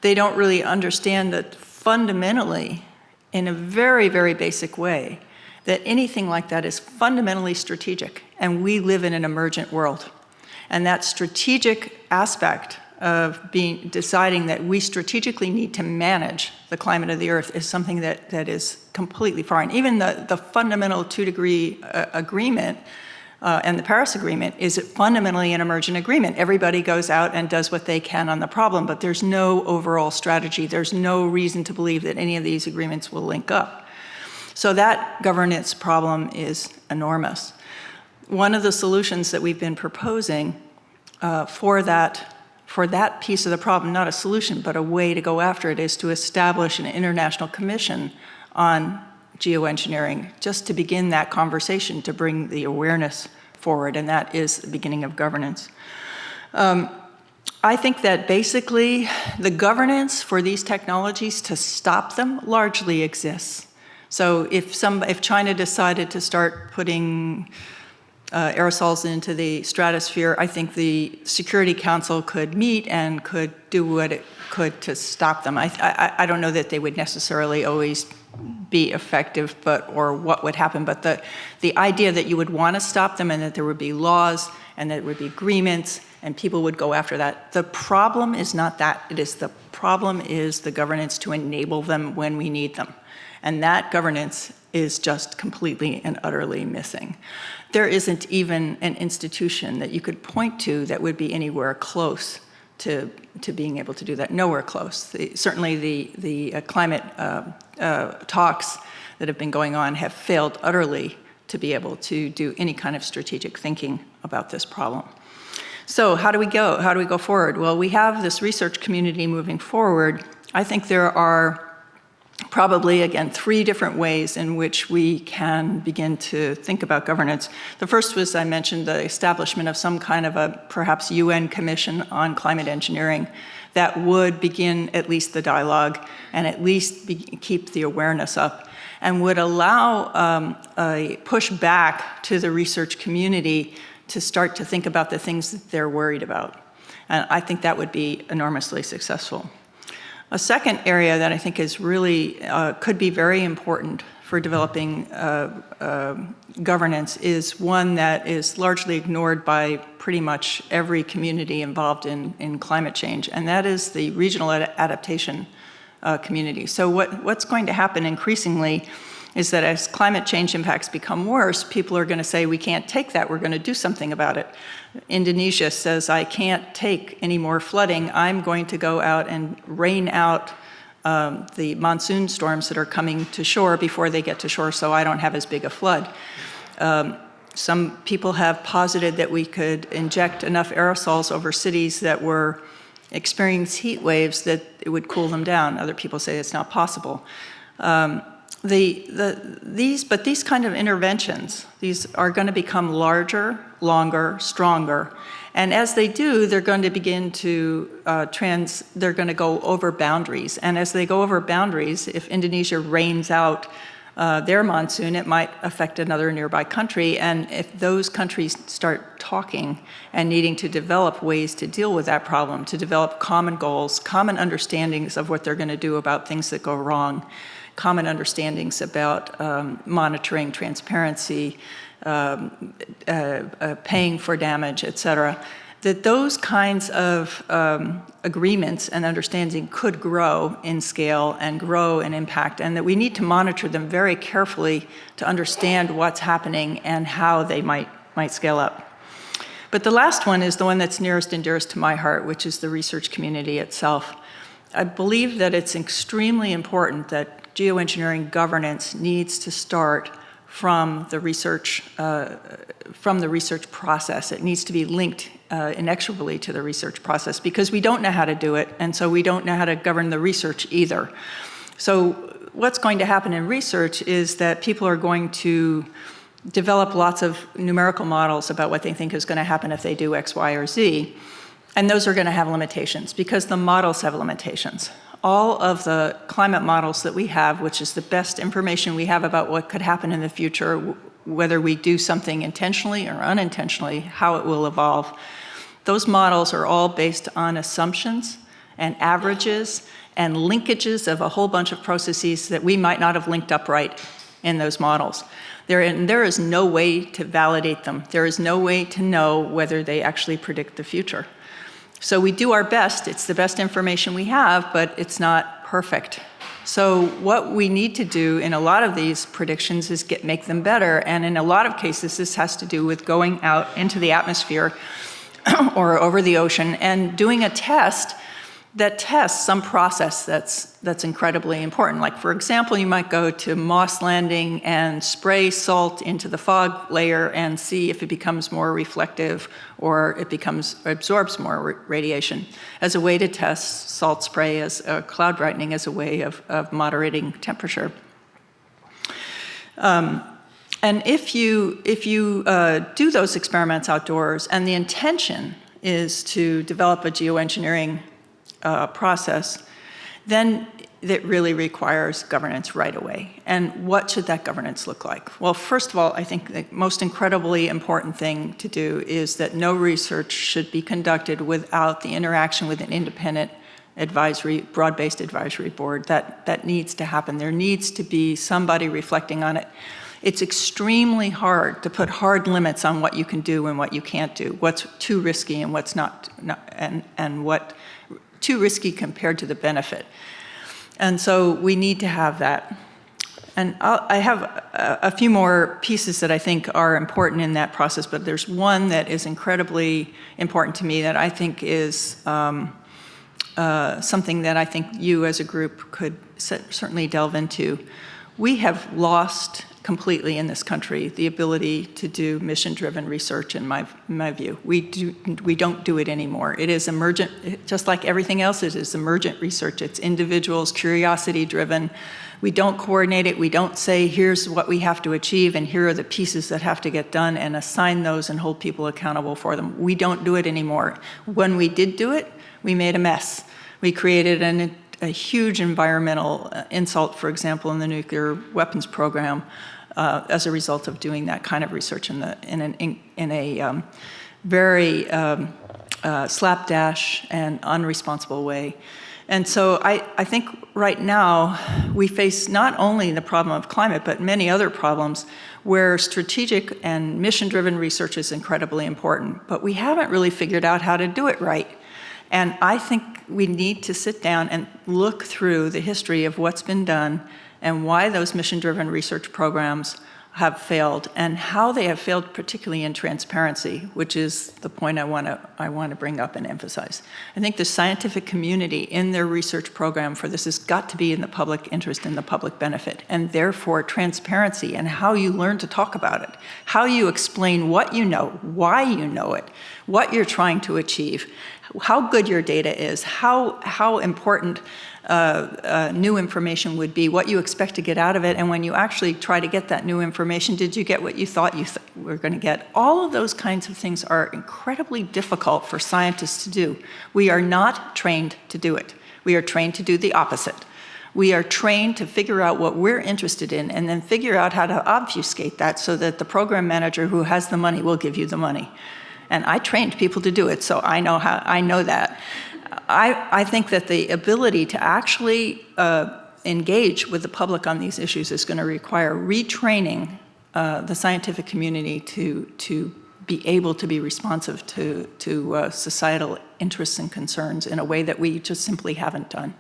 They don't really understand that fundamentally, in a very, very basic way, that anything like that is fundamentally strategic, and we live in an emergent world. And that strategic aspect of deciding that we strategically need to manage the climate of the Earth is something that is completely foreign. Even the fundamental 2-degree agreement and the Paris Agreement is fundamentally an emergent agreement. Everybody goes out and does what they can on the problem, but there's no overall strategy. There's no reason to believe that any of these agreements will link up. So that governance problem is enormous. One of the solutions that we've been proposing for that piece of the problem, not a solution, but a way to go after it, is to establish an international commission on geoengineering, just to begin that conversation, to bring the awareness forward, and that is the beginning of governance. I think that basically the governance for these technologies to stop them largely exists. So if China decided to start putting aerosols into the stratosphere, I think the Security Council could meet and could do what it could to stop them. I don't know that they would necessarily always be effective, or what would happen, but the idea that you would want to stop them and that there would be laws and that there would be agreements and people would go after that. The problem is not that. The problem is the governance to enable them when we need them. And that governance is just completely and utterly missing. There isn't even an institution that you could point to that would be anywhere close to being able to do that. Nowhere close. Certainly the climate talks that have been going on have failed utterly to be able to do any kind of strategic thinking about this problem. So how do we go? How do we go forward? Well, we have this research community moving forward. I think there are probably, again, 3 different ways in which we can begin to think about governance. The first was, I mentioned, the establishment of some kind of a perhaps UN commission on climate engineering that would begin at least the dialogue and at least keep the awareness up and would allow a push back to the research community to start to think about the things that they're worried about. And I think that would be enormously successful. A second area that I think is really, could be very important for developing governance is one that is largely ignored by pretty much every community involved in climate change, and that is the regional adaptation community. So what's going to happen increasingly is that as climate change impacts become worse, people are going to say, we can't take that, we're going to do something about it. Indonesia says, I can't take any more flooding, I'm going to go out and rain out the monsoon storms that are coming to shore before they get to shore so I don't have as big a flood. Some people have posited that we could inject enough aerosols over cities that were experiencing heat waves that it would cool them down. Other people say it's not possible. These kind of interventions, these are going to become larger, longer, stronger, and as they do, they're going to begin to they're going to go over boundaries, and as they go over boundaries, if Indonesia rains out their monsoon, it might affect another nearby country, and if those countries start talking and needing to develop ways to deal with that problem, to develop common goals, common understandings of what they're going to do about things that go wrong, common understandings about monitoring, transparency, paying for damage, et cetera, that those kinds of agreements and understanding could grow in scale and grow in impact, and that we need to monitor them very carefully to understand what's happening and how they might scale up. But the last one is the one that's nearest and dearest to my heart, which is the research community itself. I believe that it's extremely important that geoengineering governance needs to start from the research process. It needs to be linked inexorably to the research process because we don't know how to do it, and so we don't know how to govern the research either. So what's going to happen in research is that people are going to develop lots of numerical models about what they think is going to happen if they do X, Y, or Z, and those are going to have limitations because the models have limitations. All of the climate models that we have, which is the best information we have about what could happen in the future, whether we do something intentionally or unintentionally, how it will evolve, those models are all based on assumptions and averages and linkages of a whole bunch of processes that we might not have linked up right in those models. There is no way to validate them. There is no way to know whether they actually predict the future. So we do our best, it's the best information we have, but it's not perfect. So what we need to do in a lot of these predictions is make them better, and in a lot of cases this has to do with going out into the atmosphere or over the ocean and doing a test that tests some process that's incredibly important. Like, for example, you might go to Moss Landing and spray salt into the fog layer and see if it becomes more reflective or it absorbs more radiation as a way to test salt spray as cloud brightening as a way of moderating temperature. And if you do those experiments outdoors and the intention is to develop a geoengineering process, then that really requires governance right away. And what should that governance look like? Well, first of all, I think the most incredibly important thing to do is that no research should be conducted without the interaction with an independent advisory, broad-based advisory board. That needs to happen. There needs to be somebody reflecting on it. It's extremely hard to put hard limits on what you can do and what you can't do, what's too risky and what's not and what too risky compared to the benefit. And so we need to have that. And I have a few more pieces that I think are important in that process, but there's one that is incredibly important to me that I think is something that I think you as a group could certainly delve into. We have lost completely in this country the ability to do mission-driven research, in my view. We don't do it anymore. It is emergent, just like everything else, it is emergent research. It's individuals, curiosity-driven. We don't coordinate it. We don't say, here's what we have to achieve, and here are the pieces that have to get done, and assign those and hold people accountable for them. We don't do it anymore. When we did do it, we made a mess. We created a huge environmental insult, for example, in the nuclear weapons program, as a result of doing that kind of research in a very slapdash and unresponsible way. And so I think right now we face not only the problem of climate, but many other problems where strategic and mission-driven research is incredibly important, but we haven't really figured out how to do it right. And I think we need to sit down and look through the history of what's been done and why those mission-driven research programs have failed and how they have failed, particularly in transparency, which is the point I want to bring up and emphasize. I think the scientific community in their research program for this has got to be in the public interest and the public benefit, and therefore transparency and how you learn to talk about it, how you explain what you know, why you know it, what you're trying to achieve, how good your data is, how important new information would be, what you expect to get out of it, and when you actually try to get that new information, did you get what you thought you were going to get? All of those kinds of things are incredibly difficult for scientists to do. We are not trained to do it. We are trained to do the opposite. We are trained to figure out what we're interested in and then figure out how to obfuscate that so that the program manager who has the money will give you the money. And I trained people to do it, so I know that. I think that the ability to actually engage with the public on these issues is going to require retraining the scientific community to be able to be responsive to societal interests and concerns in a way that we just simply haven't done.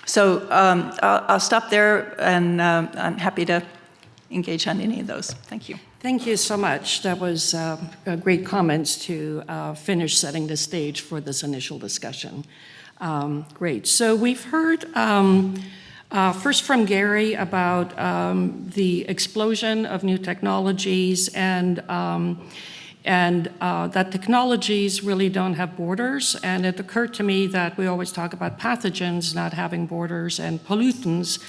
So I'll stop there, and I'm happy to engage on any of those. Thank you. Thank you so much. That was great comments to finish setting the stage for this initial discussion. Great. So we've heard first from Gary about the explosion of new technologies and that technologies really don't have borders. And it occurred to me that we always talk about pathogens not having borders and pollutants.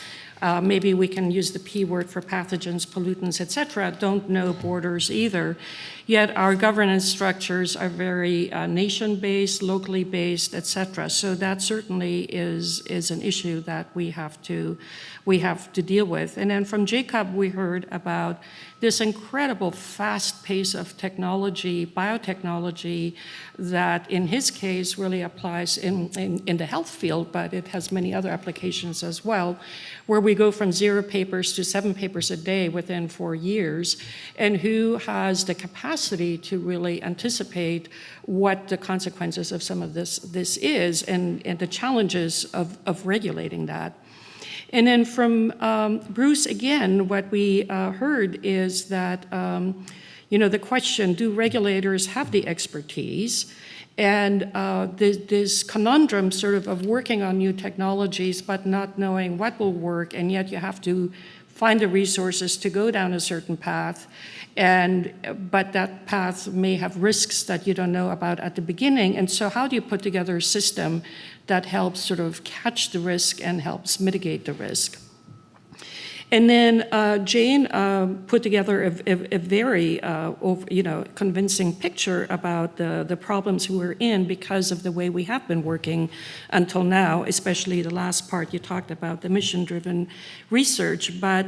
Maybe we can use the P word for pathogens, pollutants, et cetera, don't know borders either. Yet our governance structures are very nation-based, locally based, et cetera. So that certainly is an issue that we have to deal with. And then from Jacob, we heard about this incredible fast pace of technology, biotechnology, that in his case really applies in the health field, but it has many other applications as well, where we go from 0 papers to 7 papers a day within 4 years, and who has the capacity to really anticipate what the consequences of some of this is and the challenges of regulating that. And then from Bruce, again, what we heard is that, the question, do regulators have the expertise? And this conundrum sort of working on new technologies, but not knowing what will work, and yet you have to find the resources to go down a certain path, but that path may have risks that you don't know about at the beginning. And so how do you put together a system that helps sort of catch the risk and helps mitigate the risk? And then Jane put together a very convincing picture about the problems we're in because of the way we have been working until now, especially the last part you talked about, the mission-driven research. But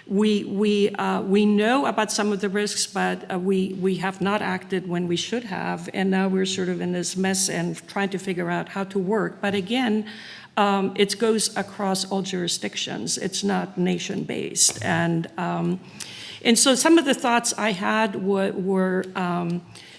we know about some of the risks, but we have not acted when we should have, and now we're sort of in this mess and trying to figure out how to work. But again, it goes across all jurisdictions. It's not nation-based, and so some of the thoughts I had were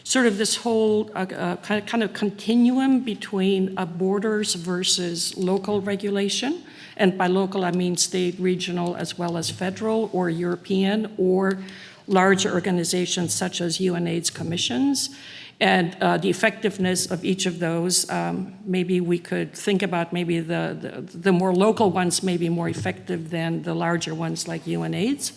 sort of this whole kind of continuum between borders versus local regulation. And by local, I mean state, regional, as well as federal or European, or large organizations such as UNAIDS commissions. And the effectiveness of each of those, maybe we could think about maybe the more local ones may be more effective than the larger ones like UNAIDS.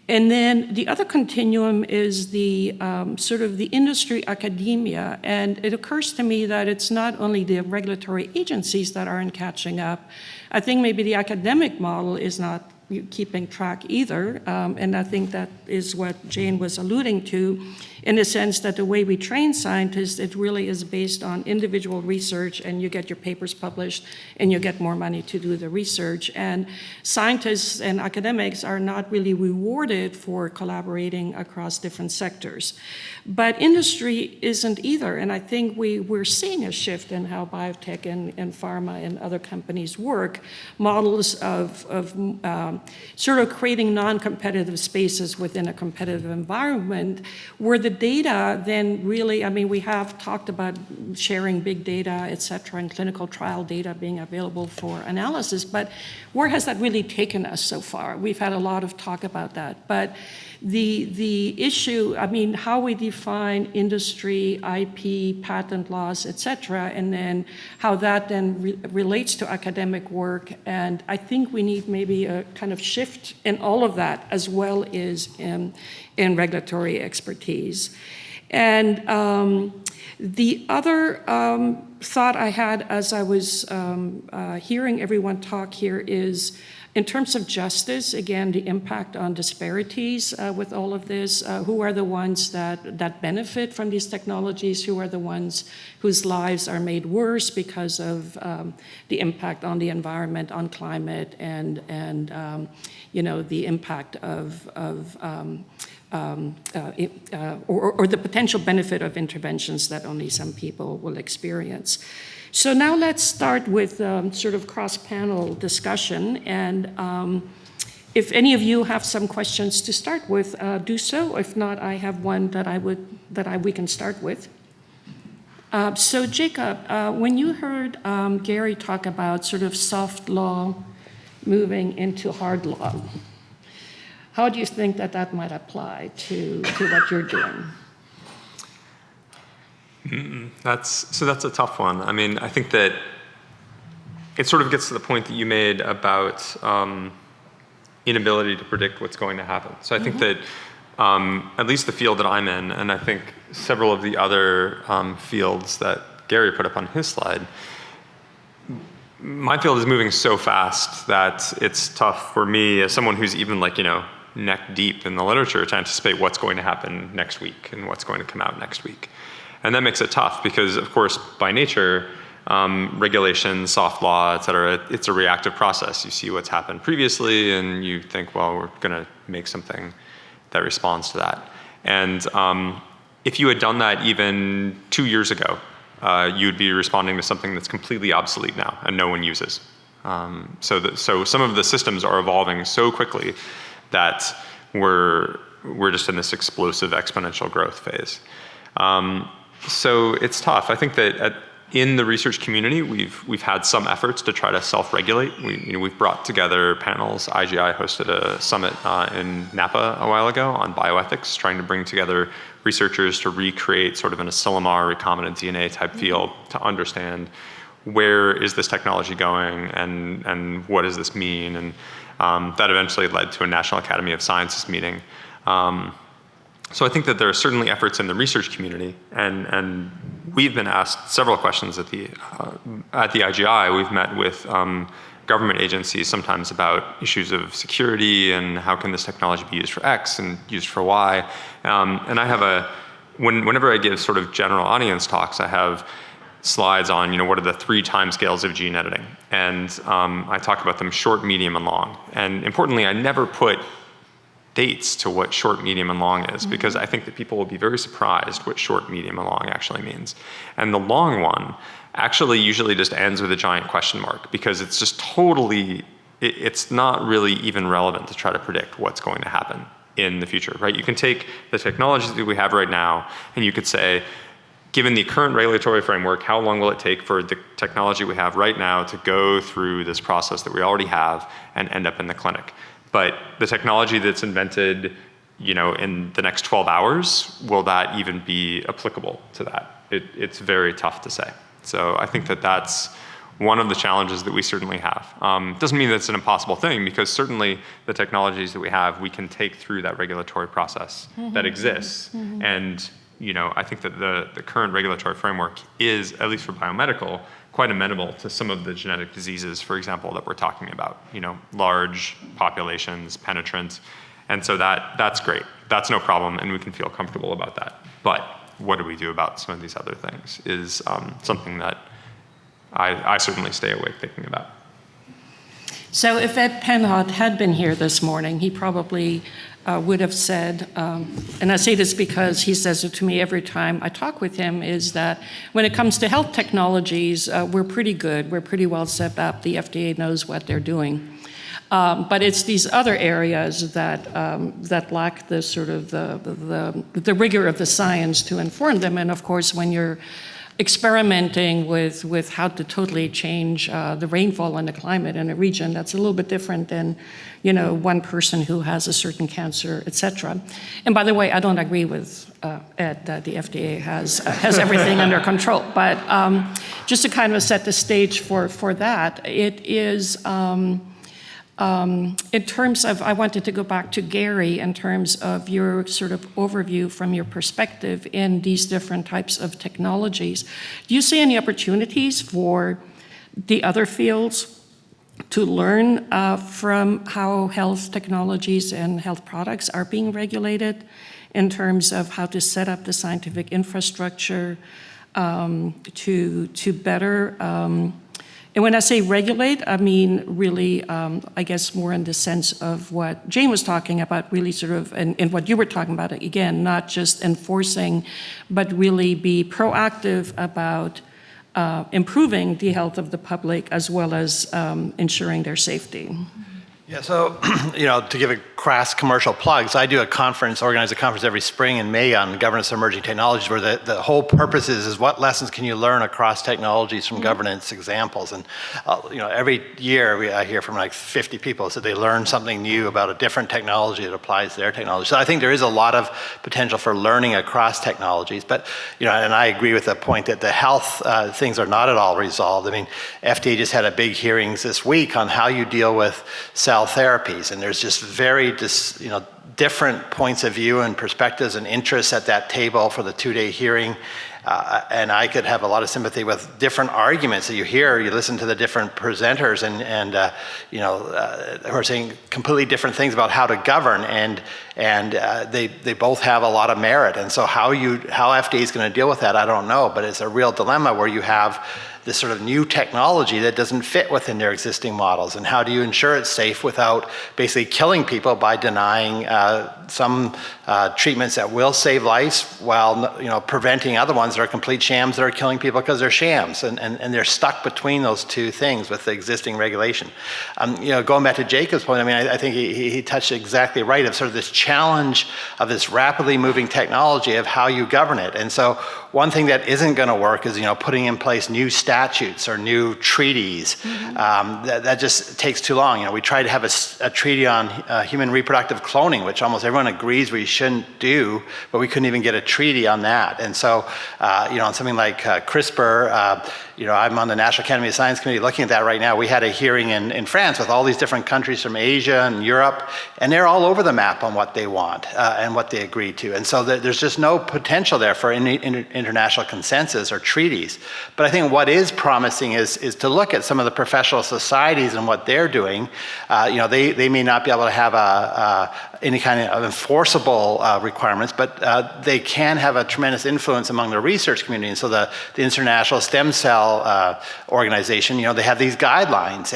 And then the other continuum is the sort of the industry academia. And it occurs to me that it's not only the regulatory agencies that aren't catching up. I think maybe the academic model is not keeping track either. And I think that is what Jane was alluding to, in the sense that the way we train scientists, it really is based on individual research, and you get your papers published and you get more money to do the research. And scientists and academics are not really rewarded for collaborating across different sectors. But industry isn't either, and I think we're seeing a shift in how biotech and pharma and other companies work, models of sort of creating non-competitive spaces within a competitive environment, where the data then really, I mean, we have talked about sharing big data, et cetera, and clinical trial data being available for analysis, but where has that really taken us so far? We've had a lot of talk about that, but the issue, I mean, how we define industry, IP, patent laws, et cetera, and then how that then relates to academic work, and I think we need maybe a kind of shift in all of that, as well as in regulatory expertise. And the other thought I had as I was hearing everyone talk here is, in terms of justice, again, the impact on disparities with all of this. Who are the ones that benefit from these technologies? Who are the ones whose lives are made worse because of the impact on the environment, on climate, and the impact of or the potential benefit of interventions that only some people will experience. So now let's start with sort of cross-panel discussion, and if any of you have some questions to start with, do so. If not, I have one that we can start with. So Jacob, when you heard Gary talk about sort of soft law moving into hard law, how do you think that might apply to what you're doing? That's a tough one. I mean, I think that it sort of gets to the point that you made about inability to predict what's going to happen. So I think that at least the field that I'm in, and I think several of the other fields that Gary put up on his slide, my field is moving so fast that it's tough for me as someone who's even neck deep in the literature to anticipate what's going to happen next week and what's going to come out next week. And that makes it tough because, of course, by nature, regulation, soft law, et cetera, it's a reactive process. You see what's happened previously and you think, well, we're gonna make something that responds to that. And if you had done that even 2 years ago, you'd be responding to something that's completely obsolete now and no one uses. So some of the systems are evolving so quickly that we're just in this explosive exponential growth phase. So it's tough. I think that in the research community, we've had some efforts to try to self-regulate. We've brought together panels. IGI hosted a summit in Napa a while ago on bioethics, trying to bring together researchers to recreate sort of an Asilomar recombinant DNA type field to understand where is this technology going and what does this mean, and that eventually led to a National Academy of Sciences meeting. So I think that there are certainly efforts in the research community, and we've been asked several questions at the IGI. We've met with government agencies sometimes about issues of security and how can this technology be used for X and used for Y. And I have whenever I give sort of general audience talks, I have slides on, what are the 3 timescales of gene editing. And I talk about them short, medium, and long. And importantly, I never put dates to what short, medium, and long is, because I think that people will be very surprised what short, medium, and long actually means. And the long one actually usually just ends with a giant question mark, because it's just totally, it's not really even relevant to try to predict what's going to happen in the future, right? You can take the technologies that we have right now, and you could say, given the current regulatory framework, how long will it take for the technology we have right now to go through this process that we already have and end up in the clinic? But the technology that's invented, in the next 12 hours, will that even be applicable to that? It's very tough to say. So I think that that's one of the challenges that we certainly have. Doesn't mean that's an impossible thing, because certainly the technologies that we have, we can take through that regulatory process that exists. And I think that the current regulatory framework is, at least for biomedical, quite amenable to some of the genetic diseases, for example, that we're talking about. Large populations, penetrant. And so that's great. That's no problem, and we can feel comfortable about that. But what do we do about some of these other things is something that I certainly stay awake thinking about. So if Ed Penhot had been here this morning, he probably would have said, and I say this because he says it to me every time I talk with him, is that when it comes to health technologies, we're pretty good. We're pretty well set up. The FDA knows what they're doing. But it's these other areas that lack the sort of the rigor of the science to inform them. And of course, when you're experimenting with how to totally change the rainfall and the climate in a region, that's a little bit different than, one person who has a certain cancer, et cetera. And by the way, I don't agree with Ed that the FDA has everything under control. But just to kind of set the stage for that, it is, in terms of, I wanted to go back to Gary in terms of your sort of overview from your perspective in these different types of technologies. Do you see any opportunities for the other fields to learn from how health technologies and health products are being regulated in terms of how to set up the scientific infrastructure to better and when I say regulate, I mean really, I guess more in the sense of what Jane was talking about, really sort of, and what you were talking about, again, not just enforcing, but really be proactive about improving the health of the public as well as ensuring their safety. Yeah, so, to give a crass commercial plug, so I do organize a conference every spring in May on governance of emerging technologies, where the whole purpose is what lessons can you learn across technologies from governance examples. And, every year I hear from like 50 people that they learn something new about a different technology that applies to their technology. So I think there is a lot of potential for learning across technologies. But, and I agree with the point that the health things are not at all resolved. I mean, FDA just had a big hearings this week on how you deal with cell therapies, and there's just very different points of view and perspectives and interests at that table for the 2-day hearing. And I could have a lot of sympathy with different arguments that you hear. You listen to the different presenters who are saying completely different things about how to govern, and they both have a lot of merit. And so how FDA is going to deal with that, I don't know, but it's a real dilemma where you have this sort of new technology that doesn't fit within their existing models, and how do you ensure it's safe without basically killing people by denying some treatments that will save lives while preventing other ones that are complete shams that are killing people because they're shams, and they're stuck between those two things with the existing regulation. Going back to Jacob's point, I mean, I think he touched exactly right of sort of this challenge of this rapidly moving technology of how you govern it. And so one thing that isn't going to work is putting in place new statutes or new treaties. That just takes too long. We tried to have a treaty on human reproductive cloning, which almost everyone agrees we shouldn't do, but we couldn't even get a treaty on that. And so, on something like CRISPR, I'm on the National Academy of Science Committee looking at that right now. We had a hearing in France with all these different countries from Asia and Europe, and they're all over the map on what they want and what they agree to. And so there's just no potential there for any international consensus or treaties. But I think what is promising is to look at some of the professional societies and what they're doing. They may not be able to have any kind of enforceable requirements, but they can have a tremendous influence among the research community. And so the International Stem Cell Organization, they have these guidelines.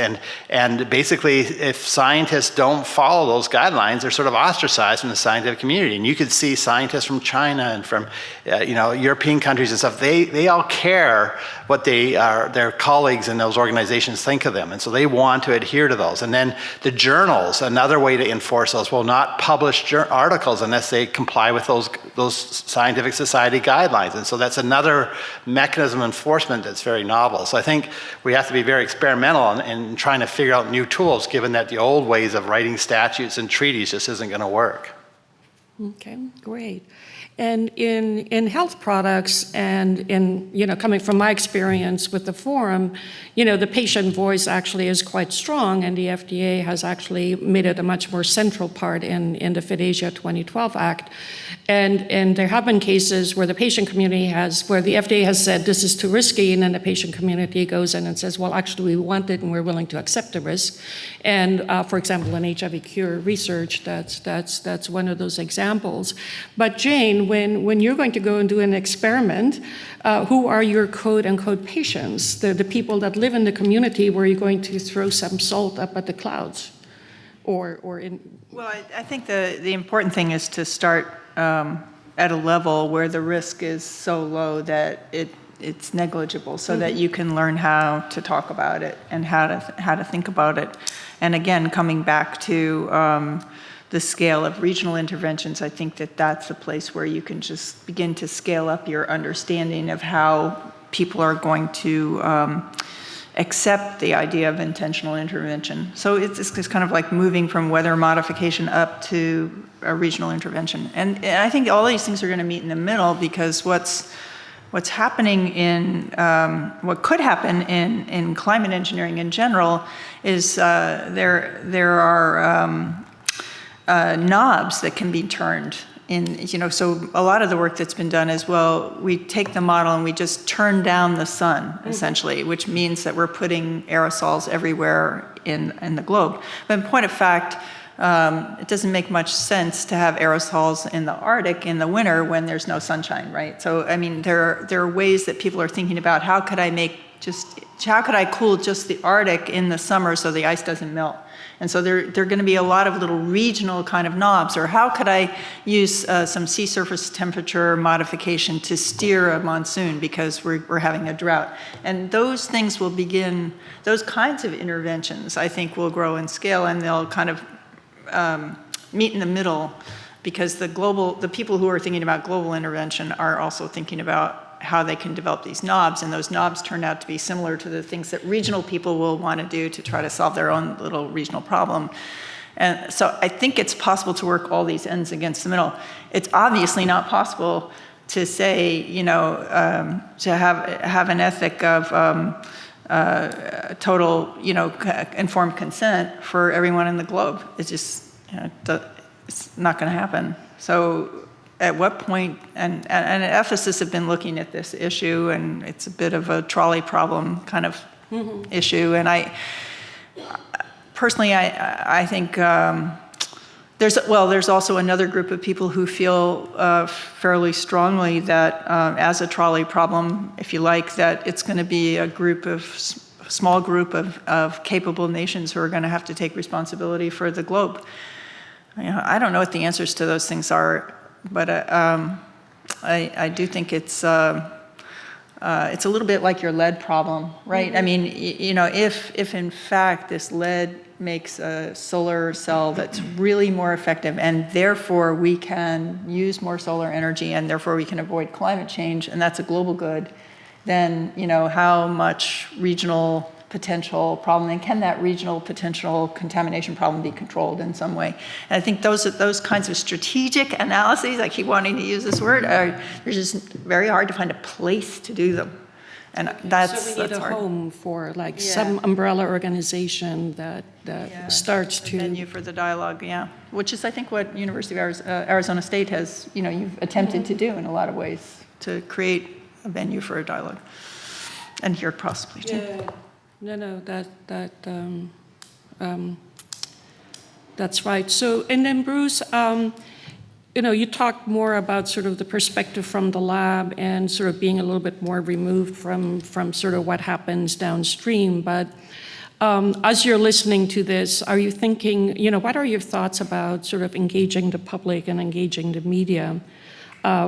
And basically, if scientists don't follow those guidelines, they're sort of ostracized from the scientific community. And you could see scientists from China and from European countries and stuff, they all care what their colleagues in those organizations think of them. And so they want to adhere to those. And then the journals, another way to enforce those, will not publish articles unless they comply with those scientific society guidelines. And so that's another mechanism of enforcement that's very novel. So I think we have to be very experimental in trying to figure out new tools, given that the old ways of writing statutes and treaties just isn't going to work. Okay, great. And in health products and coming from my experience with the forum, the patient voice actually is quite strong, and the FDA has actually made it a much more central part in the FDASIA 2012 Act. And there have been cases where the patient community where the FDA has said this is too risky, and then the patient community goes in and says, well, actually we want it and we're willing to accept the risk. And for example, in HIV cure research, that's one of those examples. But Jane, when you're going to go and do an experiment, who are your quote-unquote patients, the people that live in the community where you're going to throw some salt up at the clouds? Well, I think the important thing is to start at a level where the risk is so low that it's negligible, so that you can learn how to talk about it and how to think about it. And again, coming back to the scale of regional interventions, I think that's a place where you can just begin to scale up your understanding of how people are going to accept the idea of intentional intervention. So it's kind of like moving from weather modification up to a regional intervention. And I think all these things are going to meet in the middle, because what's happening what could happen in climate engineering in general is there are knobs that can be turned in, so a lot of the work that's been done is, well, we take the model and we just turn down the sun, essentially, which means that we're putting aerosols everywhere in the globe. But in point of fact, it doesn't make much sense to have aerosols in the Arctic in the winter when there's no sunshine, right? So, I mean, there are ways that people are thinking about how could I cool just the Arctic in the summer so the ice doesn't melt? And so there are going to be a lot of little regional kind of knobs, or how could I use some sea surface temperature modification to steer a monsoon because we're having a drought? And those things will begin, those kinds of interventions, I think, will grow in scale, and they'll kind of meet in the middle, because the people who are thinking about global intervention are also thinking about how they can develop these knobs, and those knobs turn out to be similar to the things that regional people will want to do to try to solve their own little regional problem. And so I think it's possible to work all these ends against the middle. It's obviously not possible to say, to have an ethic of total, informed consent for everyone in the globe. It's just, it's not going to happen. So at what point, and ethicists have been looking at this issue, and it's a bit of a trolley problem kind of issue. And I personally think there's also another group of people who feel fairly strongly that as a trolley problem, if you like, that it's going to be a small group of capable nations who are going to have to take responsibility for the globe. I don't know what the answers to those things are, but I do think it's a little bit like your lead problem, right? I mean, if in fact this lead makes a solar cell that's really more effective, and therefore we can use more solar energy, and therefore we can avoid climate change, and that's a global good, then how much regional potential problem, and can that regional potential contamination problem be controlled in some way? And I think those kinds of strategic analyses, I keep wanting to use this word, they're just very hard to find a place to do them. And that's So we need a hard. home for like Yeah. some umbrella organization that Yeah, starts a to. venue for the dialogue, yeah. Which is, I think, what University of Arizona State has, you've attempted to do in a lot of ways, to create a venue for a dialogue. And here possibly, too. Yeah. No, that's right. So, and then Bruce, you talked more about sort of the perspective from the lab and sort of being a little bit more removed from sort of what happens downstream. But as you're listening to this, are you thinking, what are your thoughts about sort of engaging the public and engaging the media,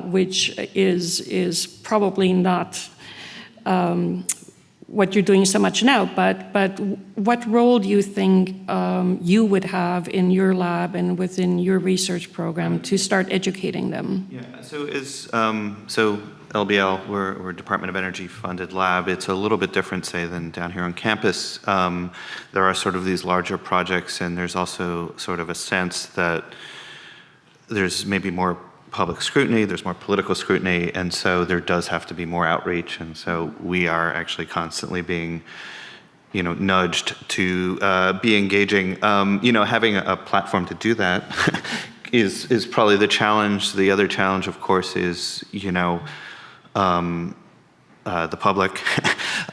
which is probably not what you're doing so much now, but what role do you think you would have in your lab and within your research program to start educating them? Yeah, so LBL, we're a Department of Energy funded lab. It's a little bit different, say, than down here on campus. There are sort of these larger projects, and there's also sort of a sense that there's maybe more public scrutiny, there's more political scrutiny, and so there does have to be more outreach. And so we are actually constantly being, nudged to be engaging. Having a platform to do that is probably the challenge. The other challenge, of course, is the public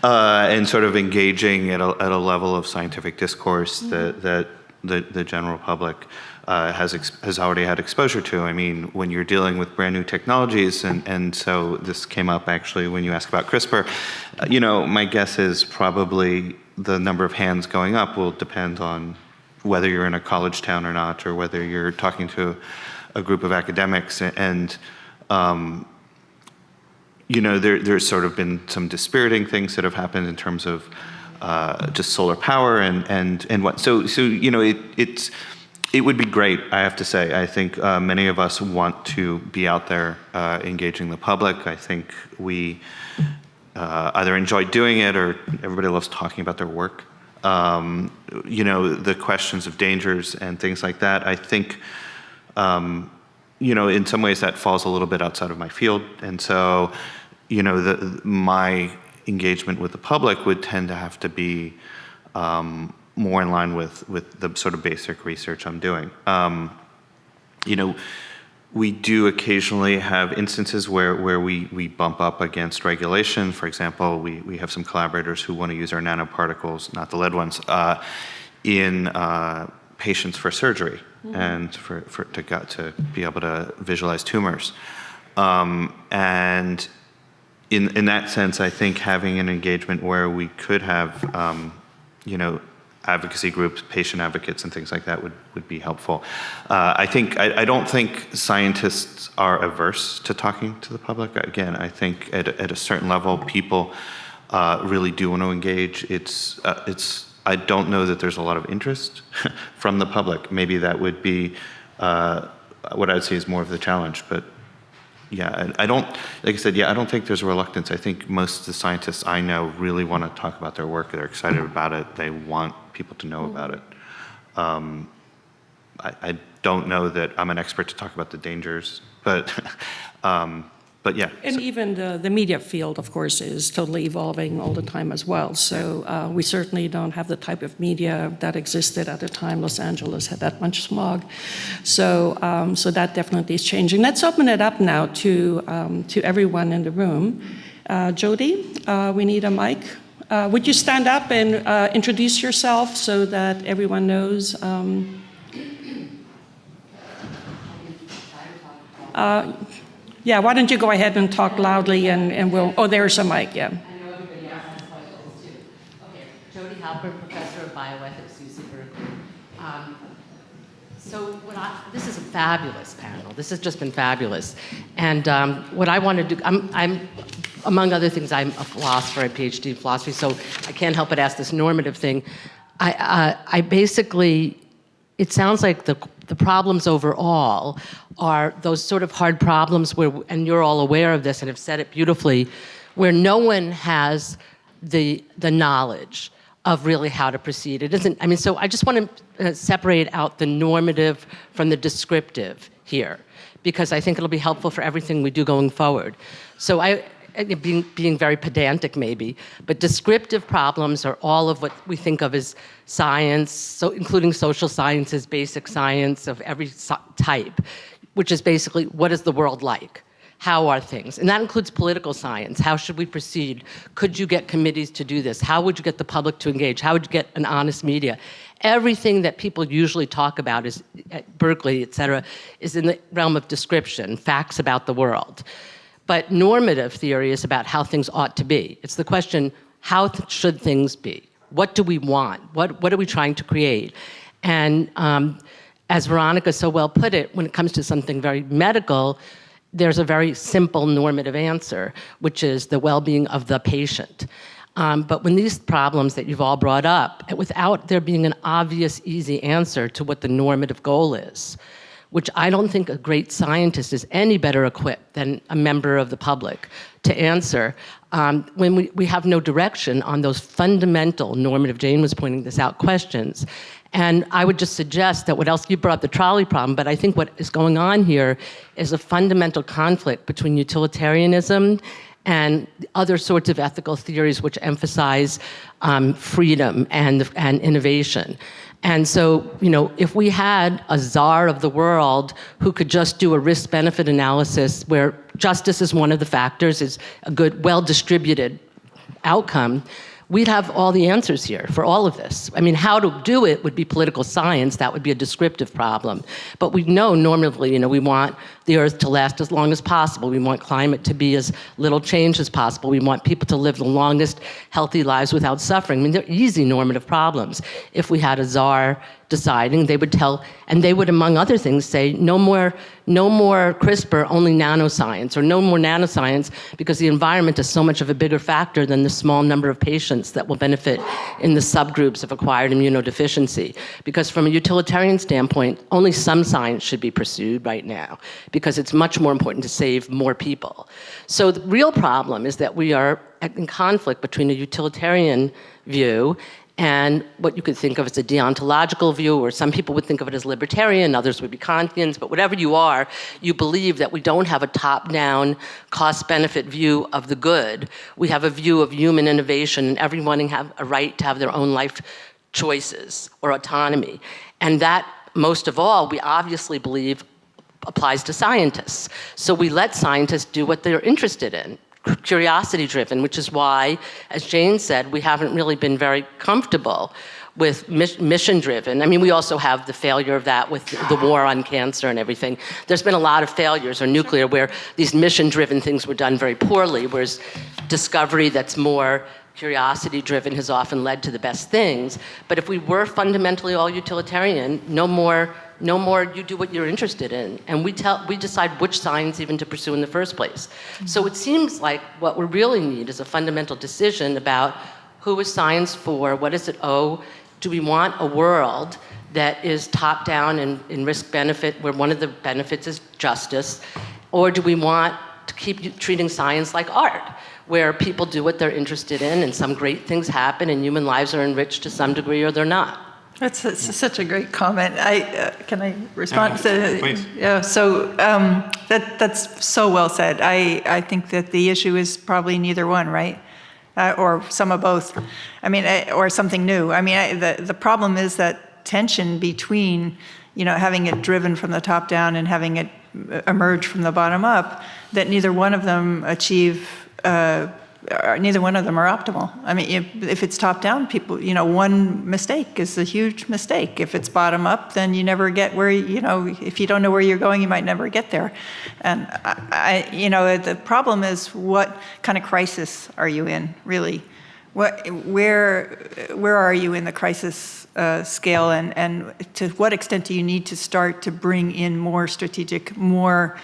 and sort of engaging at a level of scientific discourse that the general public has already had exposure to. I mean, when you're dealing with brand new technologies, and so this came up actually when you asked about CRISPR, my guess is probably the number of hands going up will depend on whether you're in a college town or not, or whether you're talking to a group of academics. And there's sort of been some dispiriting things that have happened in terms of just solar power and what. So it would be great, I have to say. I think many of us want to be out there engaging the public. I think we either enjoy doing it or everybody loves talking about their work. The questions of dangers and things like that, I think, in some ways that falls a little bit outside of my field. And so, my engagement with the public would tend to have to be more in line with the sort of basic research I'm doing. We do occasionally have instances where we bump up against regulation. For example, we have some collaborators who want to use our nanoparticles, not the lead ones, in patients for surgery and to be able to visualize tumors. And in that sense, I think having an engagement where we could have, advocacy groups, patient advocates, and things like that would be helpful. I don't think scientists are averse to talking to the public. Again, I think at a certain level, people really do want to engage. I don't know that there's a lot of interest from the public. Maybe that would be what I'd say is more of the challenge. But yeah, I don't think there's a reluctance. I think most of the scientists I know really want to talk about their work. They're excited about it. They want people to know about it. I don't know that I'm an expert to talk about the dangers, but yeah. And even the media field, of course, is totally evolving all the time as well. So we certainly don't have the type of media that existed at the time Los Angeles had that much smog. So that definitely is changing. Let's open it up now to everyone in the room. Jody, we need a mic. Would you stand up and introduce yourself so that everyone knows? Yeah, why don't you go ahead and talk loudly and we'll, there's a mic, yeah. I know everybody else has questions too. Okay, Jody Halpern, Professor of Bioethics, UC Berkeley. This is a fabulous panel. This has just been fabulous. And what I want to do, I'm, among other things, I'm a philosopher, I PhD in philosophy, so I can't help but ask this normative thing. I basically, it sounds like the problems overall are those sort of hard problems where, and you're all aware of this and have said it beautifully, where no one has the knowledge of really how to proceed. It isn't, so I just want to separate out the normative from the descriptive here, because I think it'll be helpful for everything we do going forward. So being very pedantic maybe, but descriptive problems are all of what we think of as science, so including social sciences, basic science of every type, which is basically, what is the world like? How are things? And that includes political science. How should we proceed? Could you get committees to do this? How would you get the public to engage? How would you get an honest media? Everything that people usually talk about is, at Berkeley, et cetera, is in the realm of description, facts about the world. But normative theory is about how things ought to be. It's the question, how should things be? What do we want? What are we trying to create? And as Veronica so well put it, when it comes to something very medical, there's a very simple normative answer, which is the well-being of the patient. But when these problems that you've all brought up, without there being an obvious, easy answer to what the normative goal is, which I don't think a great scientist is any better equipped than a member of the public to answer, when we have no direction on those fundamental normative, Jane was pointing this out, questions. And I would just suggest that what else, you brought up the trolley problem, but I think what is going on here is a fundamental conflict between utilitarianism and other sorts of ethical theories which emphasize freedom and innovation. And so, if we had a czar of the world who could just do a risk-benefit analysis where justice is one of the factors, is a good, well-distributed outcome, we'd have all the answers here for all of this. I mean, how to do it would be political science. That would be a descriptive problem. But we know normatively, we want the Earth to last as long as possible. We want climate to be as little change as possible. We want people to live the longest healthy lives without suffering. I mean, they're easy normative problems. If we had a czar deciding, they would tell, and they would, among other things, say, no more CRISPR, only nanoscience, or no more nanoscience, because the environment is so much of a bigger factor than the small number of patients that will benefit in the subgroups of acquired immunodeficiency. Because from a utilitarian standpoint, only some science should be pursued right now, because it's much more important to save more people. So the real problem is that we are in conflict between a utilitarian view and what you could think of as a deontological view, or some people would think of it as libertarian, others would be Kantians, but whatever you are, you believe that we don't have a top-down cost-benefit view of the good. We have a view of human innovation, and everyone have a right to have their own life choices or autonomy. And that, most of all, we obviously believe applies to scientists. So we let scientists do what they're interested in. Curiosity-driven, which is why, as Jane said, we haven't really been very comfortable with mission-driven. I mean, we also have the failure of that with the war on cancer and everything. There's been a lot of failures, or nuclear, where these mission-driven things were done very poorly, whereas discovery that's more curiosity-driven has often led to the best things. But if we were fundamentally all utilitarian, no more you do what you're interested in, and we decide which science even to pursue in the first place. So it seems like what we really need is a fundamental decision about who is science for, what does it owe, do we want a world that is top-down in risk-benefit, where one of the benefits is justice, or do we want to keep treating science like art, where people do what they're interested in and some great things happen and human lives are enriched to some degree or they're not? That's such a great comment. Can I respond? Please. Yeah. So that's so well said. I think that the issue is probably neither one, right? Or some of both. I mean, or something new. I mean, the problem is that tension between, having it driven from the top down and having it emerge from the bottom up. That neither one of them achieve. Neither one of them are optimal. I mean, if it's top-down, people, one mistake is a huge mistake. If it's bottom-up, then you never get where, if you don't know where you're going, you might never get there. And, the problem is, what kind of crisis are you in, really? Where are you in the crisis scale, and to what extent do you need to start to bring in more strategic, more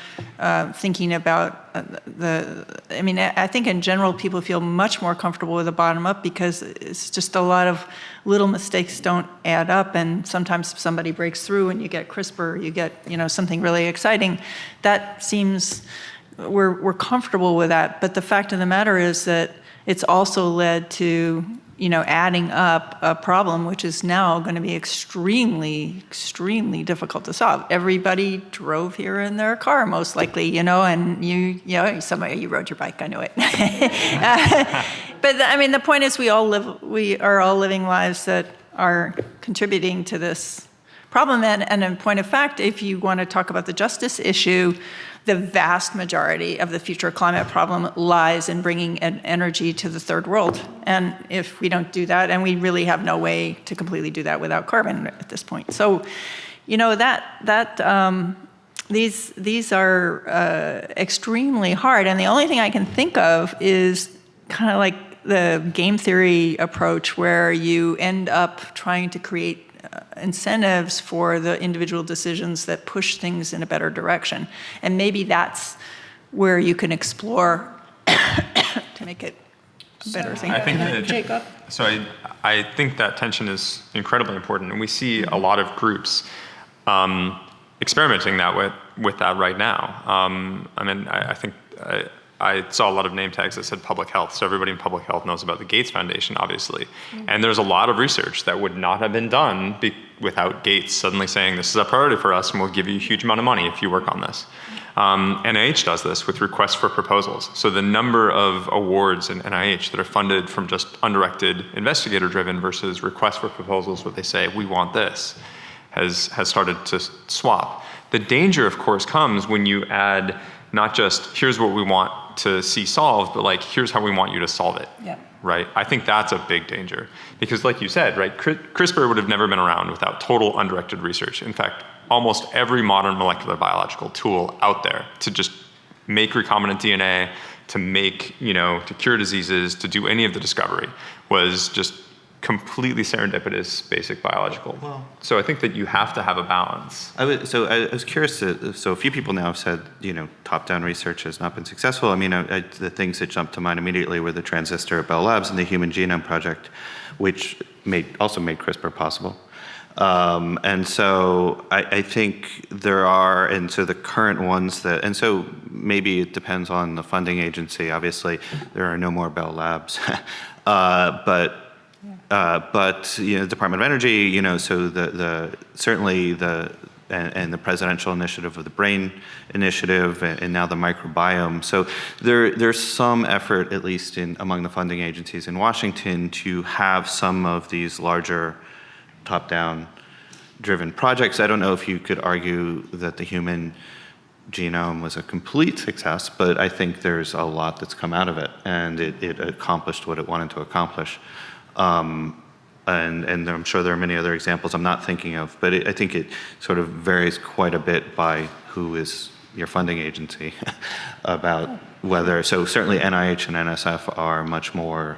thinking about I think in general people feel much more comfortable with the bottom up because it's just a lot of little mistakes don't add up, and sometimes somebody breaks through and you get CRISPR, you get something really exciting. That seems we're comfortable with that, but the fact of the matter is that it's also led to adding up a problem which is now going to be extremely, extremely difficult to solve. Everybody drove here in their car, most likely, and you rode your bike, I know it. But the point is we are all living lives that are contributing to this problem. And in point of fact, if you want to talk about the justice issue, the vast majority of the future climate problem lies in bringing energy to the third world. And if we don't do that, and we really have no way to completely do that without carbon at this point. So, these are extremely hard. And the only thing I can think of is kind of like the game theory approach, where you end up trying to create incentives for the individual decisions that push things in a better direction. And maybe that's where you can explore to make it a better thing. I think Jacob? So I think that tension is incredibly important, and we see a lot of groups experimenting with that right now. I think I saw a lot of name tags that said public health, so everybody in public health knows about the Gates Foundation, obviously. And there's a lot of research that would not have been done without Gates suddenly saying, this is a priority for us, and we'll give you a huge amount of money if you work on this. NIH does this with requests for proposals. So the number of awards in NIH that are funded from just undirected investigator-driven versus requests for proposals where they say, we want this, has started to swap. The danger, of course, comes when you add not just here's what we want to see solved, but like here's how we want you to solve it. Yeah. Right? I think that's a big danger because, like you said, right, CRISPR would have never been around without total undirected research. In fact, almost every modern molecular biological tool out there to just make recombinant DNA, to make, to cure diseases, to do any of the discovery was just completely serendipitous basic biological. So I think that you have to have a balance. I was curious, so a few people now have said, top-down research has not been successful. The things that jumped to mind immediately were the transistor at Bell Labs and the Human Genome Project, which also made CRISPR possible. And so I think there are, and so the current ones and so maybe it depends on the funding agency. Obviously, there are no more Bell Labs. But the Department of Energy, so certainly the presidential initiative of the Brain Initiative and now the microbiome. So there's some effort, at least among the funding agencies in Washington, to have some of these larger top-down driven projects. I don't know if you could argue that the Human Genome was a complete success, but I think there's a lot that's come out of it, and it accomplished what it wanted to accomplish. And I'm sure there are many other examples I'm not thinking of, but I think it sort of varies quite a bit by who is your funding agency about whether, so certainly NIH and NSF are much more,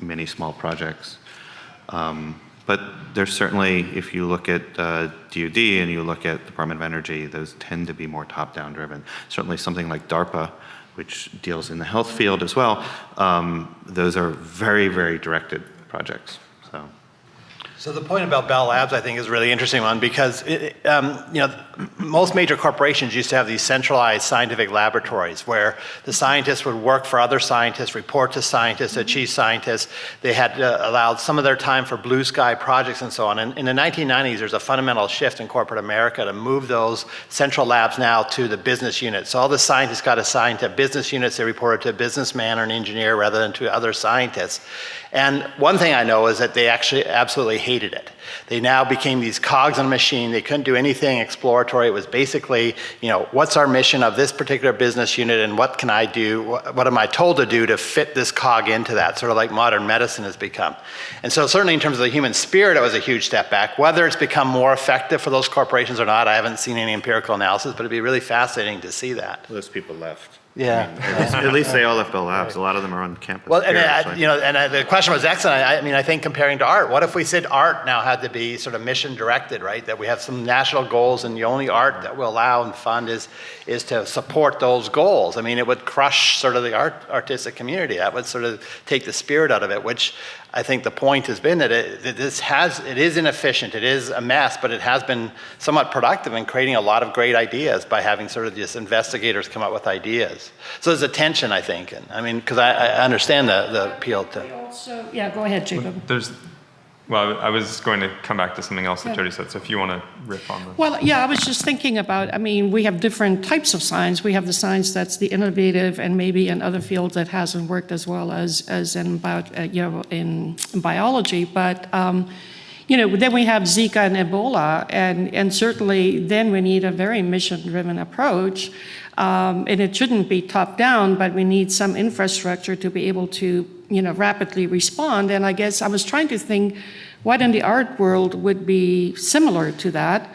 many small projects. But there's certainly, if you look at DoD and you look at Department of Energy, those tend to be more top-down driven. Certainly something like DARPA, which deals in the health field as well, those are very, very directed projects. So the point about Bell Labs, I think, is a really interesting one because most major corporations used to have these centralized scientific laboratories where the scientists would work for other scientists, report to scientists, chief scientists. They had allowed some of their time for blue sky projects and so on. And in the 1990s, there's a fundamental shift in corporate America to move those central labs now to the business unit. So all the scientists got assigned to business units. They reported to a businessman or an engineer rather than to other scientists. And one thing I know is that they actually absolutely hated it. They now became these cogs on a machine. They couldn't do anything exploratory. It was basically, what's our mission of this particular business unit and what can I do? What am I told to do to fit this cog into that? Sort of like modern medicine has become. And so certainly in terms of the human spirit, it was a huge step back. Whether it's become more effective for those corporations or not, I haven't seen any empirical analysis, but it'd be really fascinating to see that. Those people left. Yeah. At least they all left Bell Labs. A lot of them are on campus. Well, here, and the question was excellent. I think comparing to art, what if we said art now had to be sort of mission directed, right? That we have some national goals, and the only art that will allow and fund is to support those goals. It would crush sort of the artistic community. That would sort of take the spirit out of it, which I think the point has been that it is inefficient, it is a mess, but it has been somewhat productive in creating a lot of great ideas by having sort of just investigators come up with ideas. place. So there's a tension, I think. And I mean, because I understand the appeal to. Also, yeah, go ahead, Jacob. Well, I was going to come back to something else that Jody said, so if you want to riff on this. Well, yeah, I was just thinking about, I mean, we have different types of science. We have the science that's the innovative and maybe in other fields that hasn't worked as well as in, in biology. But, then we have Zika and Ebola, and certainly then we need a very mission-driven approach. And it shouldn't be top-down, but we need some infrastructure to be able to rapidly respond. And I guess I was trying to think what in the art world would be similar to that.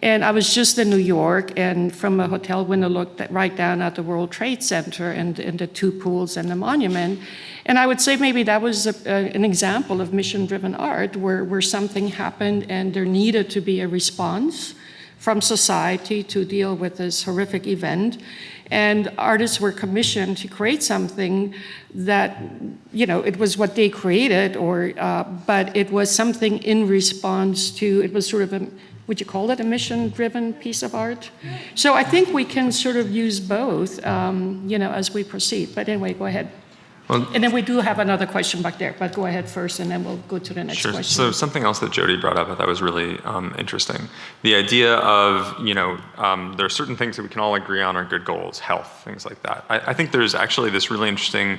And I was just in New York, and from a hotel window looked right down at the World Trade Center and the two pools and the monument. And I would say maybe that was an example of mission-driven art where something happened and there needed to be a response from society to deal with this horrific event. And artists were commissioned to create something that, it was what they created, but it was something in response to, it was sort of would you call it a mission-driven piece of art? So I think we can sort of use both, as we proceed. But anyway, go ahead. Well, and then we do have another question back there, but go ahead first, and then we'll go to the next question. So something else that Jody brought up I thought was really interesting. The idea of, there are certain things that we can all agree on are good goals, health, things like that. I think there's actually this really interesting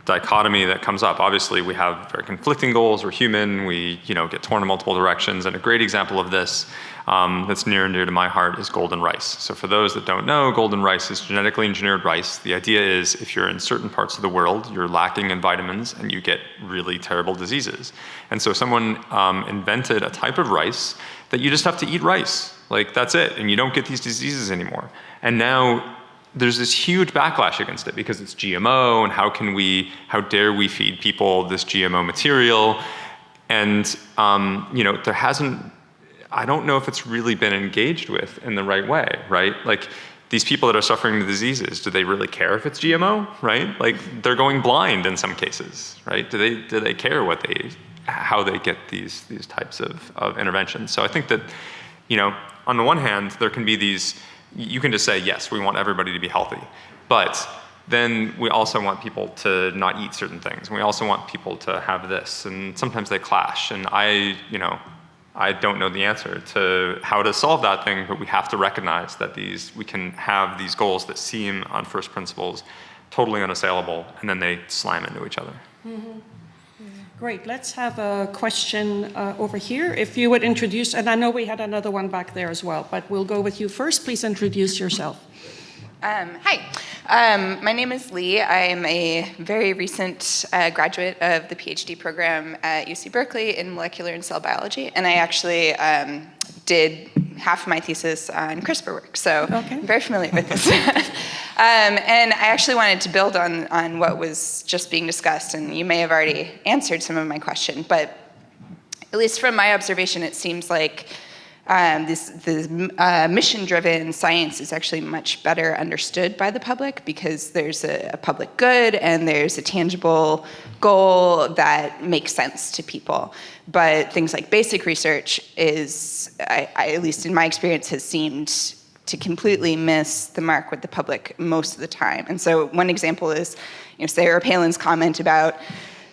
dichotomy that comes up. Obviously, we have very conflicting goals. We're human. We, get torn in multiple directions. And a great example of this that's near and dear to my heart is golden rice. So for those that don't know, golden rice is genetically engineered rice. The idea is if you're in certain parts of the world, you're lacking in vitamins and you get really terrible diseases. And so someone invented a type of rice that you just have to eat rice. Like, that's it. And you don't get these diseases anymore. And now there's this huge backlash against it because it's GMO, and how dare we feed people this GMO material? And, there hasn't, I don't know if it's really been engaged with in the right way, right? Like, these people that are suffering the diseases, do they really care if it's GMO, right? Like, they're going blind in some cases, right? Do they care how they get these types of interventions? So I think that, on the one hand, there can be these, you can just say, yes, we want everybody to be healthy. But then we also want people to not eat certain things. We also want people to have this. And sometimes they clash. And I don't know the answer to how to solve that thing, but we have to recognize that we can have these goals that seem on first principles totally unassailable, and then they slam into each other. Mm-hmm. Great. Let's have a question over here. If you would introduce, and I know we had another one back there as well, but we'll go with you first. Please introduce yourself. Hi. My name is Lee. I am a very recent graduate of the PhD program at UC Berkeley in molecular and cell biology, and I actually did half of my thesis on CRISPR work, so I'm very familiar with this. And I actually wanted to build on what was just being discussed, and you may have already answered some of my question, but at least from my observation, it seems like this mission-driven science is actually much better understood by the public because there's a public good and there's a tangible goal that makes sense to people. But things like basic research is, at least in my experience, has seemed to completely miss the mark with the public most of the time. And so one example is, Sarah Palin's comment about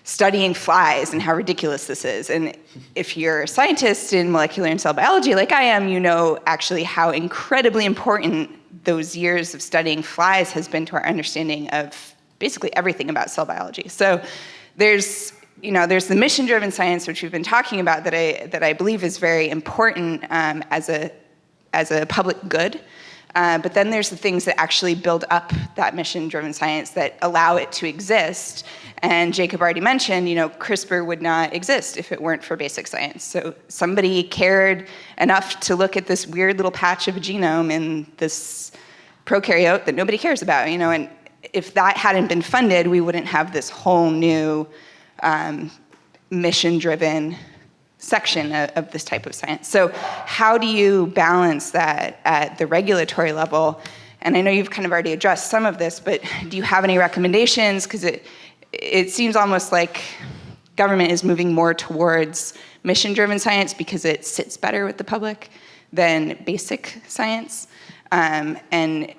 studying flies and how ridiculous this is. And if you're a scientist in molecular and cell biology like I am, you know actually how incredibly important those years of studying flies has been to our understanding of basically everything about cell biology. So there's the mission-driven science, which we've been talking about, that I believe is very important as a public good. But then there's the things that actually build up that mission-driven science that allow it to exist. And Jacob already mentioned, CRISPR would not exist if it weren't for basic science. So somebody cared enough to look at this weird little patch of a genome in this prokaryote that nobody cares about, and if that hadn't been funded, we wouldn't have this whole new mission-driven section of this type of science. So how do you balance that at the regulatory level? And I know you've kind of already addressed some of this, but do you have any recommendations? Because it seems almost like government is moving more towards mission-driven science because it sits better with the public than basic science. And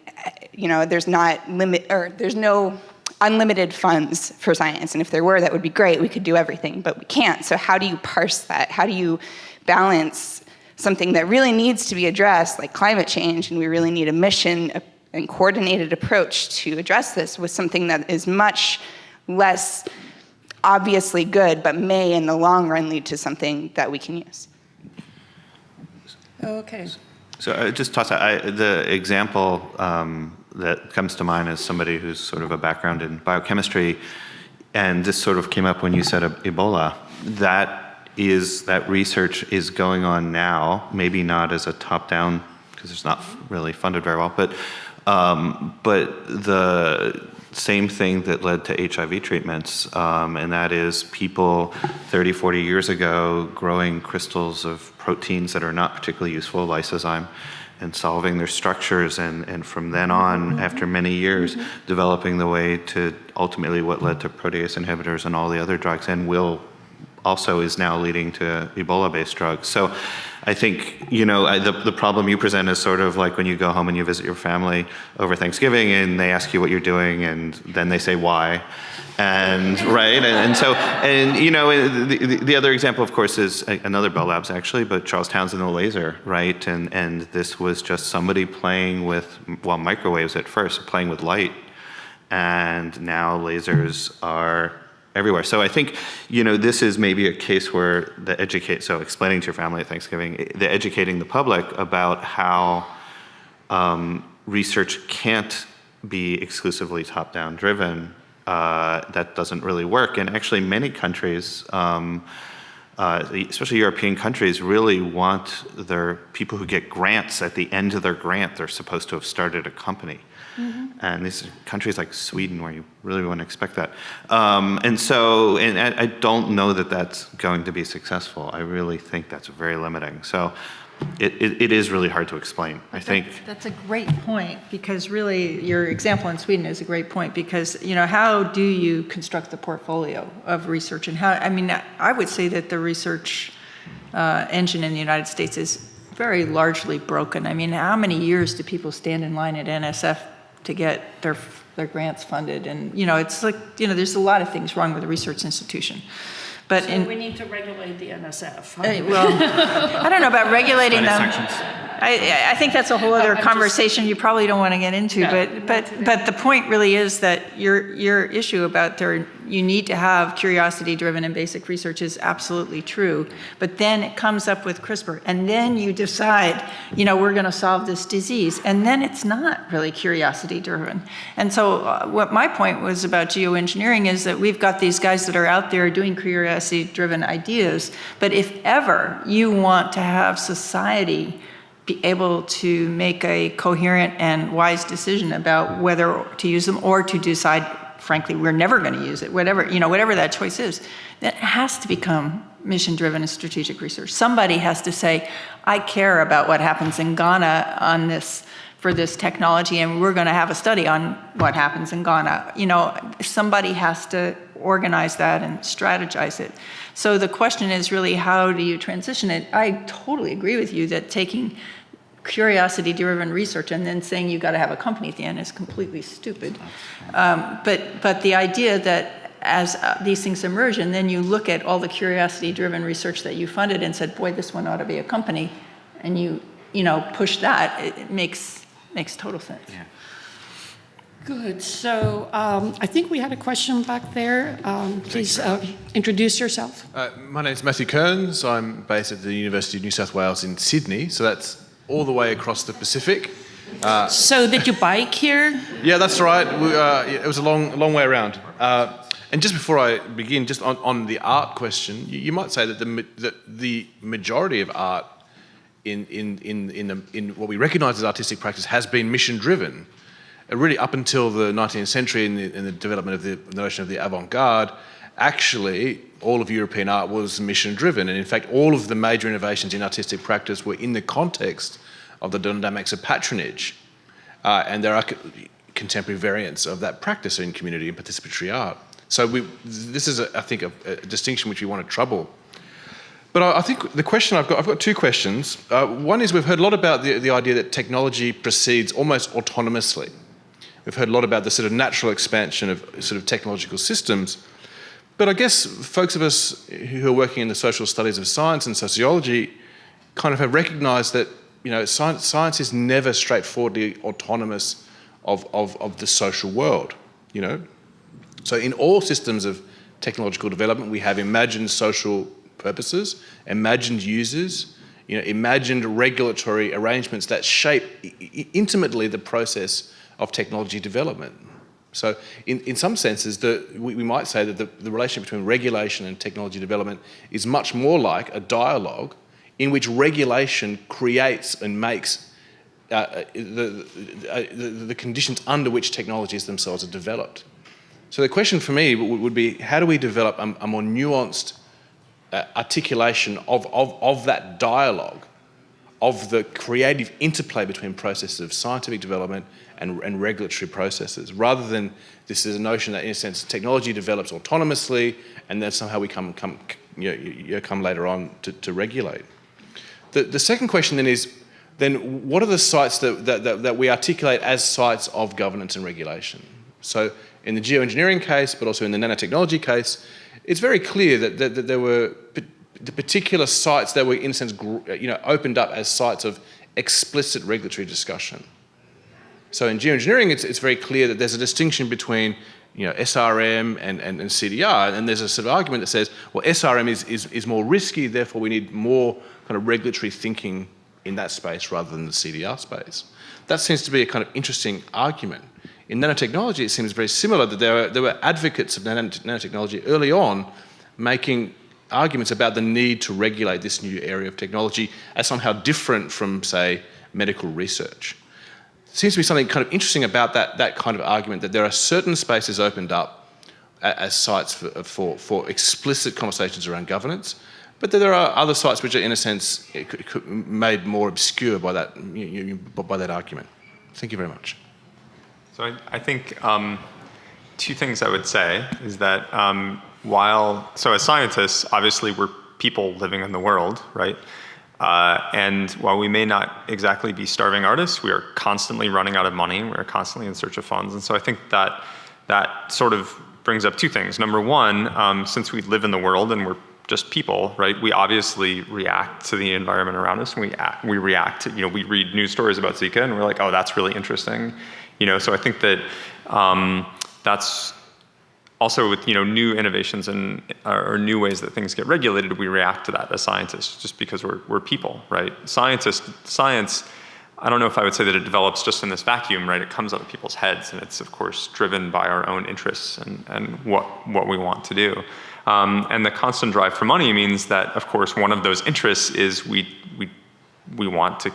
there's there's no unlimited funds for science. And if there were, that would be great. We could do everything, but we can't. So how do you parse that? How do you balance something that really needs to be addressed, like climate change, and we really need a mission and coordinated approach to address this, with something that is much less obviously good, but may in the long run lead to something that we can use? Okay. So just toss out, the example that comes to mind is somebody who's sort of a background in biochemistry, and this sort of came up when you said Ebola. That research is going on now, maybe not as a top-down, because it's not really funded very well, but the same thing that led to HIV treatments, and that is people 30, 40 years ago growing crystals of proteins that are not particularly useful, lysozyme, and solving their structures, and from then on, after many years, developing the way to ultimately what led to protease inhibitors and all the other drugs, and also is now leading to Ebola-based drugs. So I think, the problem you present is sort of like when you go home and you visit your family over Thanksgiving and they ask you what you're doing and then they say why. And right, the other example, of course, is another Bell Labs actually, but Charles Townsend and the laser, right? And this was just somebody playing with, microwaves at first, playing with light, and now lasers are everywhere. So I think, this is maybe a case where so explaining to your family at Thanksgiving, educating the public about how research can't be exclusively top-down driven, that doesn't really work. And actually many countries, especially European countries, really want their people who get grants, at the end of their grant, they're supposed to have started a company. And these are countries like Sweden where you really wouldn't expect that. And I don't know that that's going to be successful. I really think that's very limiting. So it is really hard to explain, I think. That's a great point, because really your example in Sweden is a great point, because, how do you construct the portfolio of research, and I would say that the research engine in the United States is very largely broken. How many years do people stand in line at NSF to get their grants funded? And, it's like, there's a lot of things wrong with the research institution. But we need to regulate the NSF. Well, I don't know about regulating them. I think that's a whole other conversation you probably don't want to get into. Yeah, but the point really is that your issue about you need to have curiosity-driven and basic research is absolutely true. But then it comes up with CRISPR, and then you decide, we're going to solve this disease, and then it's not really curiosity-driven. And so what my point was about geoengineering is that we've got these guys that are out there doing curiosity-driven ideas, but if ever you want to have society be able to make a coherent and wise decision about whether to use them or to decide, frankly, we're never going to use it, whatever that choice is, that has to become mission-driven and strategic research. Somebody has to say, I care about what happens in Ghana for this technology, and we're going to have a study on what happens in Ghana. Somebody has to organize that and strategize it. So the question is really, how do you transition it? I totally agree with you that taking curiosity-driven research and then saying you've got to have a company at the end is completely stupid. But the idea that as these things emerge, and then you look at all the curiosity-driven research that you funded and said, boy, this one ought to be a company, and you push that, it makes total sense. Yeah. Good. So I think we had a question back there. Please introduce yourself. My name is Matthew Kearns. I'm based at the University of New South Wales in Sydney, so that's all the way across the Pacific. So did you bike here? Yeah, that's right. It was a long way around. And just before I begin, just on the art question, you might say that the majority of art in what we recognise as artistic practice has been mission-driven. Really, up until the 19th century and the development of the notion of the avant-garde, actually, all of European art was mission-driven. And in fact, all of the major innovations in artistic practice were in the context of the dynamics of patronage. And there are contemporary variants of that practice in community and participatory art. So this is, I think, a distinction which we want to trouble. But I think the question I've got two questions. One is we've heard a lot about the idea that technology proceeds almost autonomously. We've heard a lot about the sort of natural expansion of sort of technological systems. But I guess folks of us who are working in the social studies of science and sociology kind of have recognised that, you know, science is never straightforwardly autonomous of the social world, you know. So in all systems of technological development, we have imagined social purposes, imagined users, you know, imagined regulatory arrangements that shape intimately the process of technology development. So in some senses, we might say that the relationship between regulation and technology development is much more like a dialogue in which regulation creates and makes the conditions under which technologies themselves are developed. So the question for me would be, how do we develop a more nuanced articulation of that dialogue, of the creative interplay between processes of scientific development and regulatory processes, rather than this is a notion that, in a sense, technology develops autonomously and then somehow we come later on to regulate. The second question then is, then what are the sites that we articulate as sites of governance and regulation? So in the geoengineering case, but also in the nanotechnology case, it's very clear that there were the particular sites that were, in a sense, opened up as sites of explicit regulatory discussion. So in geoengineering, it's very clear that there's a distinction between, you know, SRM and CDR, and there's a sort of argument that says, well, SRM is more risky, therefore we need more kind of regulatory thinking in that space rather than the CDR space. That seems to be a kind of interesting argument. In nanotechnology, it seems very similar, that there were advocates of nanotechnology early on making arguments about the need to regulate this new area of technology as somehow different from, say, medical research. Seems to be something kind of interesting about that kind of argument, that there are certain spaces opened up as sites for explicit conversations around governance, but that there are other sites which are, in a sense, made more obscure by that argument. Thank you very much. So I think two things I would say is that so as scientists, obviously we're people living in the world, right? And while we may not exactly be starving artists, we are constantly running out of money. We're constantly in search of funds. And so I think that sort of brings up two things. Number one, since we live in the world and we're just people, right? We obviously react to the environment around us. And we react to, you know, we read news stories about Zika and we're like, oh, that's really interesting. You know, so I think that that's also with, you know, new innovations or new ways that things get regulated, we react to that as scientists, just because we're people, right? Science, I don't know if I would say that it develops just in this vacuum, right? It comes out of people's heads, and it's of course driven by our own interests and what we want to do. And the constant drive for money means that, of course, one of those interests is we want to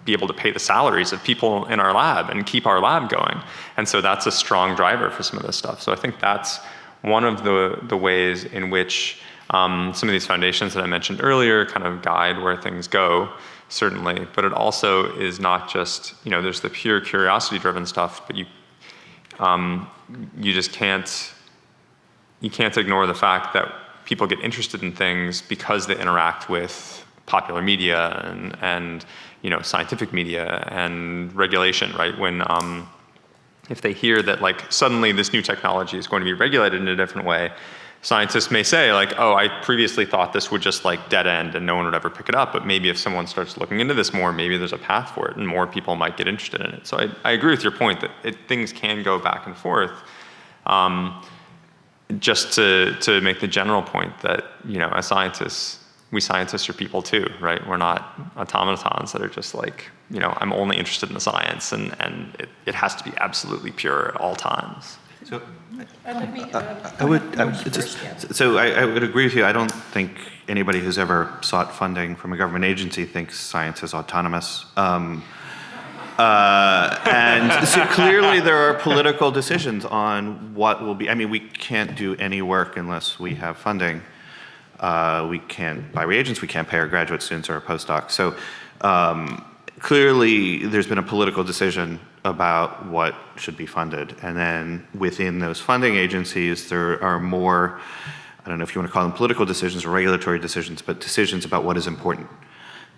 be able to pay the salaries of people in our lab and keep our lab going. And so that's a strong driver for some of this stuff. So I think that's one of the ways in which some of these foundations that I mentioned earlier kind of guide where things go, certainly. But it also is not just, you know, there's the pure curiosity-driven stuff, but you just can't ignore the fact that people get interested in things because they interact with popular media and you know, scientific media and regulation, right? When if they hear that like suddenly this new technology is going to be regulated in a different way, scientists may say like, oh, I previously thought this would just like dead end and no one would ever pick it up, but maybe if someone starts looking into this more, maybe there's a path for it and more people might get interested in it. So I agree with your point that things can go back and forth. Just to make the general point that, you know, as scientists, we scientists are people too, right? We're not automatons that are just like, you know, I'm only interested in the science and it has to be absolutely pure at all times. So I would agree with you. I don't think anybody who's ever sought funding from a government agency thinks science is autonomous. And so clearly there are political decisions on what will be. I mean, we can't do any work unless we have funding. We can't buy reagents, we can't pay our graduate students or our postdocs. So clearly there's been a political decision about what should be funded. And then within those funding agencies, there are more don't know if you want to call them political decisions or regulatory decisions, but decisions about what is important.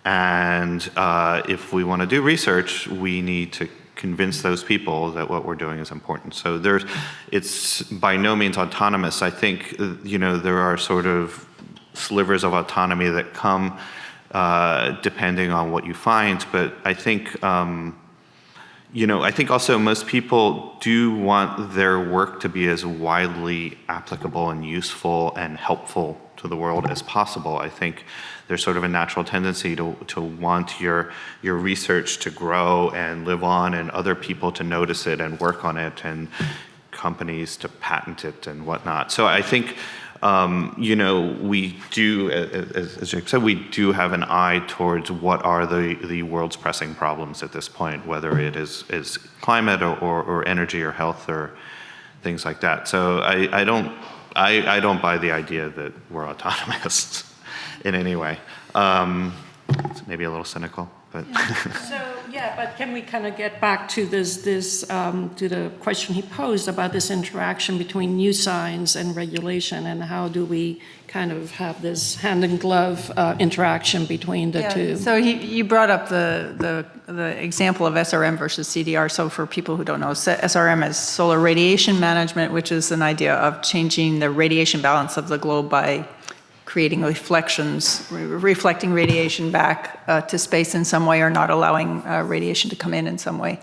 And if we want to do research, we need to convince those people that what we're doing is important. So it's by no means autonomous. I think, there are sort of slivers of autonomy that come depending on what you find, but I think, I think also most people do want their work to be as widely applicable and useful and helpful to the world as possible. I think there's sort of a natural tendency to want your research to grow and live on, and other people to notice it and work on it, and companies to patent it and whatnot. So I think, we do, as Jake said, we do have an eye towards what are the world's pressing problems at this point, whether it is climate or energy or health or things like that. So I don't buy the idea that we're autonomous in any way. It's maybe a little cynical, but. But can we kind of get back to to the question he posed about this interaction between new science and regulation, and how do we kind of have this hand-in-glove interaction between the two? So you brought up the example of SRM versus CDR. So for people who don't know, SRM is solar radiation management, which is an idea of changing the radiation balance of the globe by creating reflecting radiation back to space in some way, or not allowing radiation to come in some way.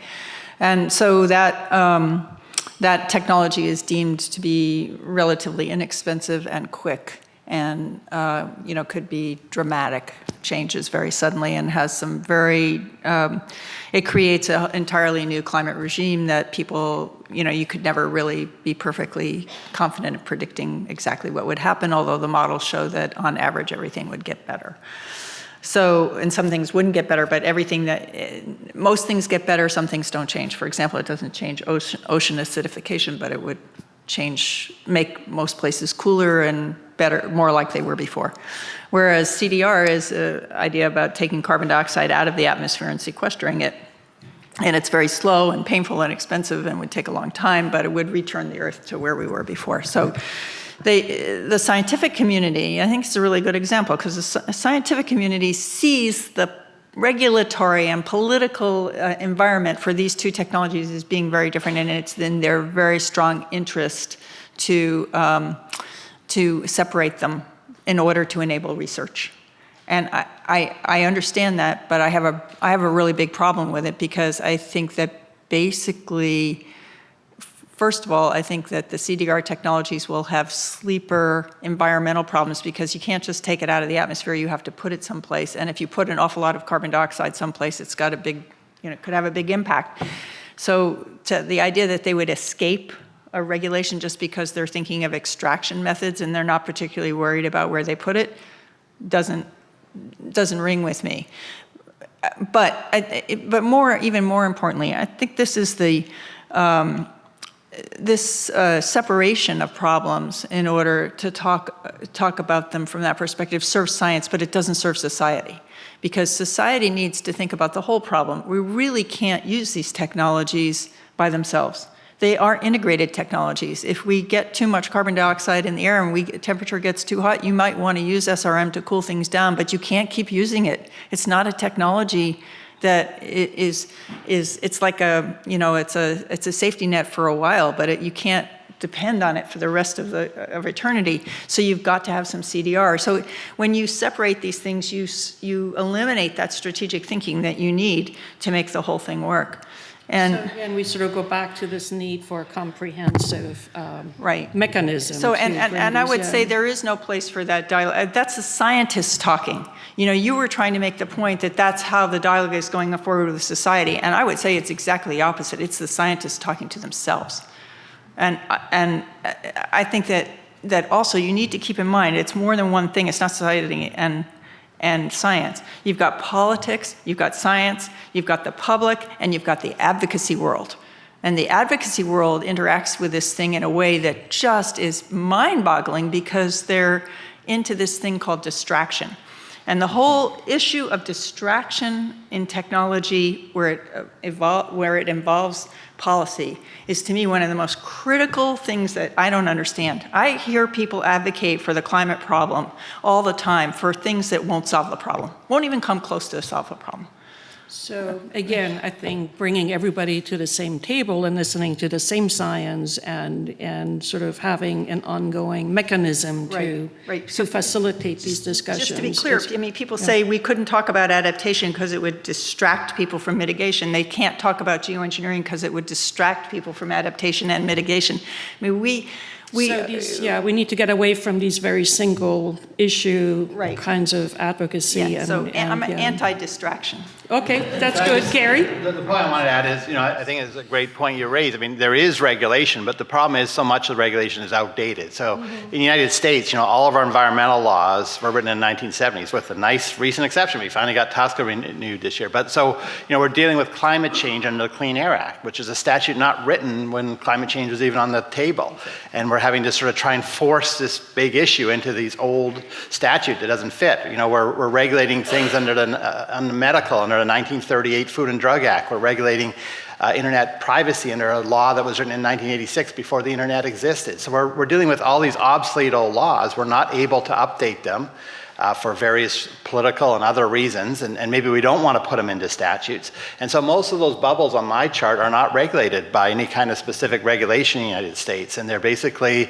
And so that technology is deemed to be relatively inexpensive and quick, and could be dramatic changes very suddenly, and has some it creates an entirely new climate regime that people, you could never really be perfectly confident of predicting exactly what would happen, although the models show that on average everything would get better. So, and some things wouldn't get better, but most things get better, some things don't change. For example, it doesn't change ocean acidification, but it would make most places cooler and better, more like they were before. Whereas CDR is an idea about taking carbon dioxide out of the atmosphere and sequestering it. And it's very slow and painful and expensive and would take a long time, but it would return the Earth to where we were before. So the scientific community, I think it's a really good example, because the scientific community sees the regulatory and political environment for these two technologies as being very different, and it's in their very strong interest to separate them in order to enable research. And I understand that, but I have a really big problem with it, because I think that basically, first of all, I think that the CDR technologies will have sleeper environmental problems, because you can't just take it out of the atmosphere, you have to put it someplace. And if you put an awful lot of carbon dioxide someplace, it's got could have a big impact. So the idea that they would escape a regulation just because they're thinking of extraction methods and they're not particularly worried about where they put it doesn't ring with me. But even more importantly, I think this is this separation of problems in order to talk about them from that perspective serves science, but it doesn't serve society, because society needs to think about the whole problem. We really can't use these technologies by themselves. They are integrated technologies. If we get too much carbon dioxide in the air and temperature gets too hot, you might want to use SRM to cool things down, but you can't keep using it. It's not a technology that it's like it's a safety net for a while, but you can't depend on it for the rest of eternity. So you've got to have some CDR. So when you separate these things, you eliminate that strategic thinking that you need to make the whole thing work. And so again, we sort of go back to this need for a comprehensive mechanism. So, and I would say there is no place for that dialogue. That's the scientists talking. You were trying to make the point that that's how the dialogue is going forward with society, and I would say it's exactly the opposite. It's the scientists talking to themselves. And I think that also you need to keep in mind it's more than one thing. It's not society and science. You've got politics, you've got science, you've got the public, and you've got the advocacy world. And the advocacy world interacts with this thing in a way that just is mind-boggling, because they're into this thing called distraction. And the whole issue of distraction in technology where it involves policy is, to me, one of the most critical things that I don't understand. I hear people advocate for the climate problem all the time for things that won't solve the problem, won't even come close to solve the problem. So again, I think bringing everybody to the same table and listening to the same science and sort of having an ongoing mechanism to facilitate these discussions. Just to be clear, I mean, people say we couldn't talk about adaptation because it would distract people from mitigation. They can't talk about geoengineering because it would distract people from adaptation and mitigation. I mean, we need to get away from these very single issue kinds of advocacy. I'm anti-distraction. Okay, that's good. Gary? The point I wanted to add is, I think it's a great point you raised. I mean, there is regulation, but the problem is so much of the regulation is outdated. So in the United States, all of our environmental laws were written in the 1970s, with a nice recent exception. We finally got TSCA renewed this year. But so, we're dealing with climate change under the Clean Air Act, which is a statute not written when climate change was even on the table. And we're having to sort of try and force this big issue into these old statute that doesn't fit. We're regulating things under the medical, under the 1938 Food and Drug Act. We're regulating internet privacy under a law that was written in 1986 before the internet existed. So we're dealing with all these obsolete old laws. We're not able to update them for various political and other reasons, and maybe we don't want to put them into statutes. And so most of those bubbles on my chart are not regulated by any kind of specific regulation in the United States, and they're basically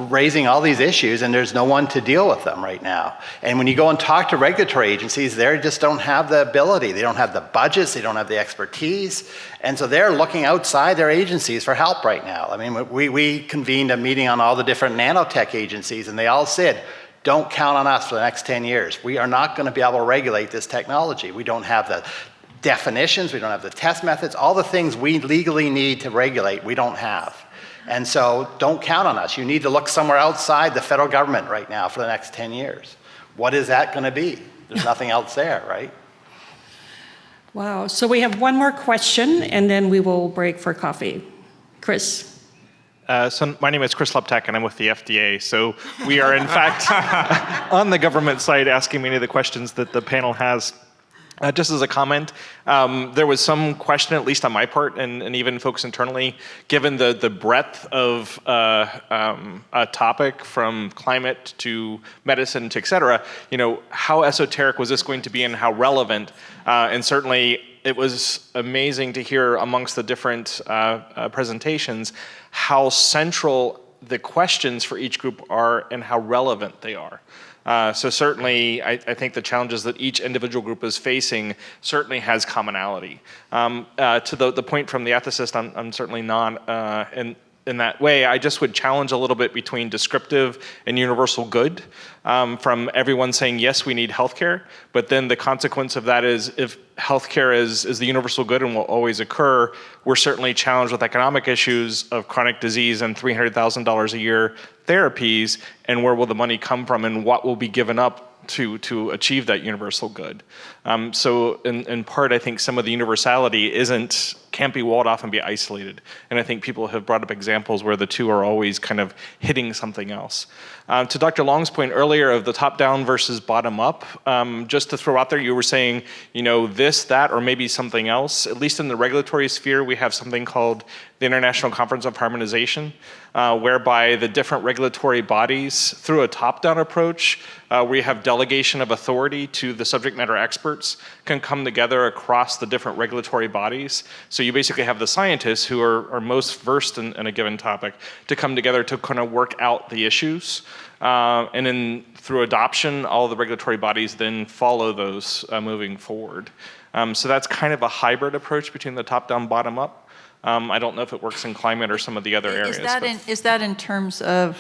raising all these issues, and there's no one to deal with them right now. And when you go and talk to regulatory agencies, they just don't have the ability. They don't have the budgets, they don't have the expertise, and so they're looking outside their agencies for help right now. I mean, we convened a meeting on all the different nanotech agencies, and they all said, don't count on us for the next 10 years. We are not going to be able to regulate this technology. We don't have the definitions, we don't have the test methods, all the things we legally need to regulate, we don't have. And so don't count on us. You need to look somewhere outside the federal government right now for the next 10 years. What is that going to be? There's nothing else there, right? Wow. So we have one more question, and then we will break for coffee. Chris. So my name is Chris Leptek, and I'm with the FDA. So we are, in fact, on the government side asking many of the questions that the panel has. Just as a comment, there was some question, at least on my part, and even folks internally, given the breadth of a topic from climate to medicine to et cetera, how esoteric was this going to be and how relevant? And certainly it was amazing to hear amongst the different presentations how central the questions for each group are and how relevant they are. So certainly, I think the challenges that each individual group is facing certainly has commonality. To the point from the ethicist, I'm certainly not in that way. I just would challenge a little bit between descriptive and universal good, from everyone saying, yes, we need healthcare, but then the consequence of that is if healthcare is the universal good and will always occur, we're certainly challenged with economic issues of chronic disease and $300,000 a year therapies, and where will the money come from and what will be given up to achieve that universal good. So in part, I think some of the universality can't be walled off and be isolated. And I think people have brought up examples where the two are always kind of hitting something else. To Dr. Long's point earlier of the top-down versus bottom-up, just to throw out there, you were saying, this, that, or maybe something else. At least in the regulatory sphere, we have something called the International Conference of Harmonization, whereby the different regulatory bodies, through a top-down approach, we have delegation of authority to the subject matter experts, can come together across the different regulatory bodies. So you basically have the scientists who are most versed in a given topic to come together to kind of work out the issues. And then through adoption, all the regulatory bodies then follow those moving forward. So that's kind of a hybrid approach between the top-down, bottom-up. I don't know if it works in climate or some of the other areas. Is that in terms of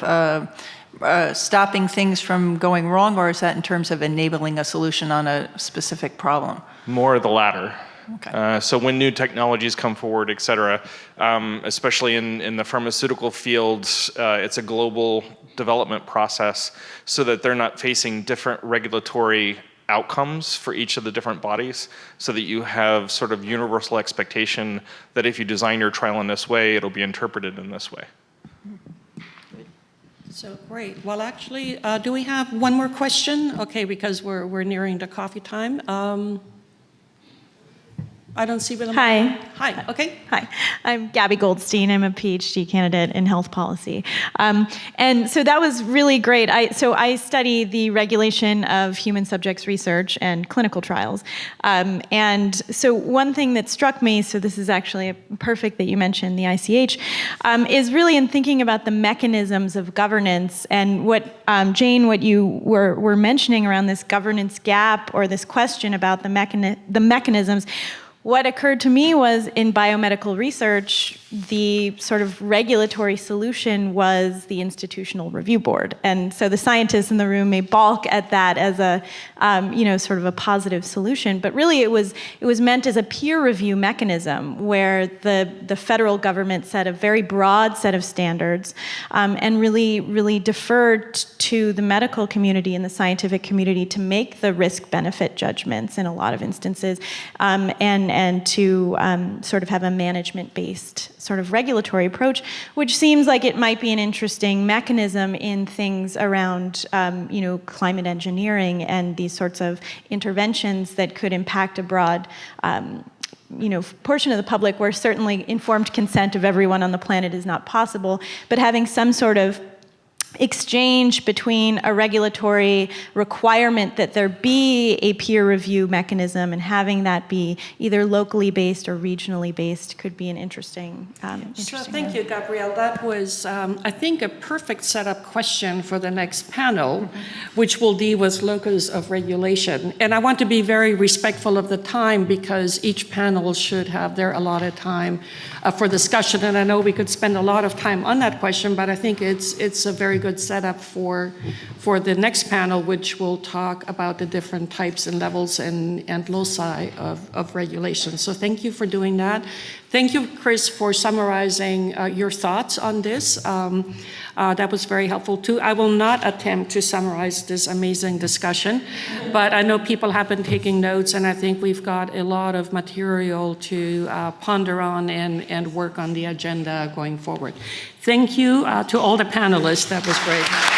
stopping things from going wrong, or is that in terms of enabling a solution on a specific problem? More of the latter. Okay. So when new technologies come forward, et cetera, especially in the pharmaceutical fields, it's a global development process so that they're not facing different regulatory outcomes for each of the different bodies, so that you have sort of universal expectation that if you design your trial in this way, it'll be interpreted in this way. So great. Well, actually, do we have one more question? Okay, because we're nearing the coffee time. I don't see Willem. Hi. Hi, okay. Hi, I'm Gabby Goldstein. I'm a PhD candidate in health policy. And so that was really great. I study the regulation of human subjects research and clinical trials. And so one thing that struck me, so this is actually perfect that you mentioned the ICH, is really in thinking about the mechanisms of governance and what, Jane, what you were mentioning around this governance gap or this question about the mechanisms. What occurred to me was in biomedical research, the sort of regulatory solution was the institutional review board. And so the scientists in the room may balk at that as a, sort of a positive solution, but really it was meant as a peer review mechanism where the federal government set a very broad set of standards and really deferred to the medical community and the scientific community to make the risk-benefit judgments in a lot of instances, and to sort of have a management-based sort of regulatory approach, which seems like it might be an interesting mechanism in things around, climate engineering and these sorts of interventions that could impact a broad portion of the public where certainly informed consent of everyone on the planet is not possible, but having some sort of exchange between a regulatory requirement that there be a peer review mechanism and having that be either locally based or regionally based could be an interesting So thank you, Gabrielle. That was, I think, a perfect setup question for the next panel, which will deal with locus of regulation. And I want to be very respectful of the time because each panel should have their allotted time for discussion. And I know we could spend a lot of time on that question, but I think it's a very good setup for the next panel, which will talk about the different types and levels and loci of regulation. So thank you for doing that. Thank you, Chris, for summarizing your thoughts on this. That was very helpful too. I will not attempt to summarize this amazing discussion, but I know people have been taking notes, and I think we've got a lot of material to ponder on and work on the agenda going forward. Thank you to all the panelists. That was great.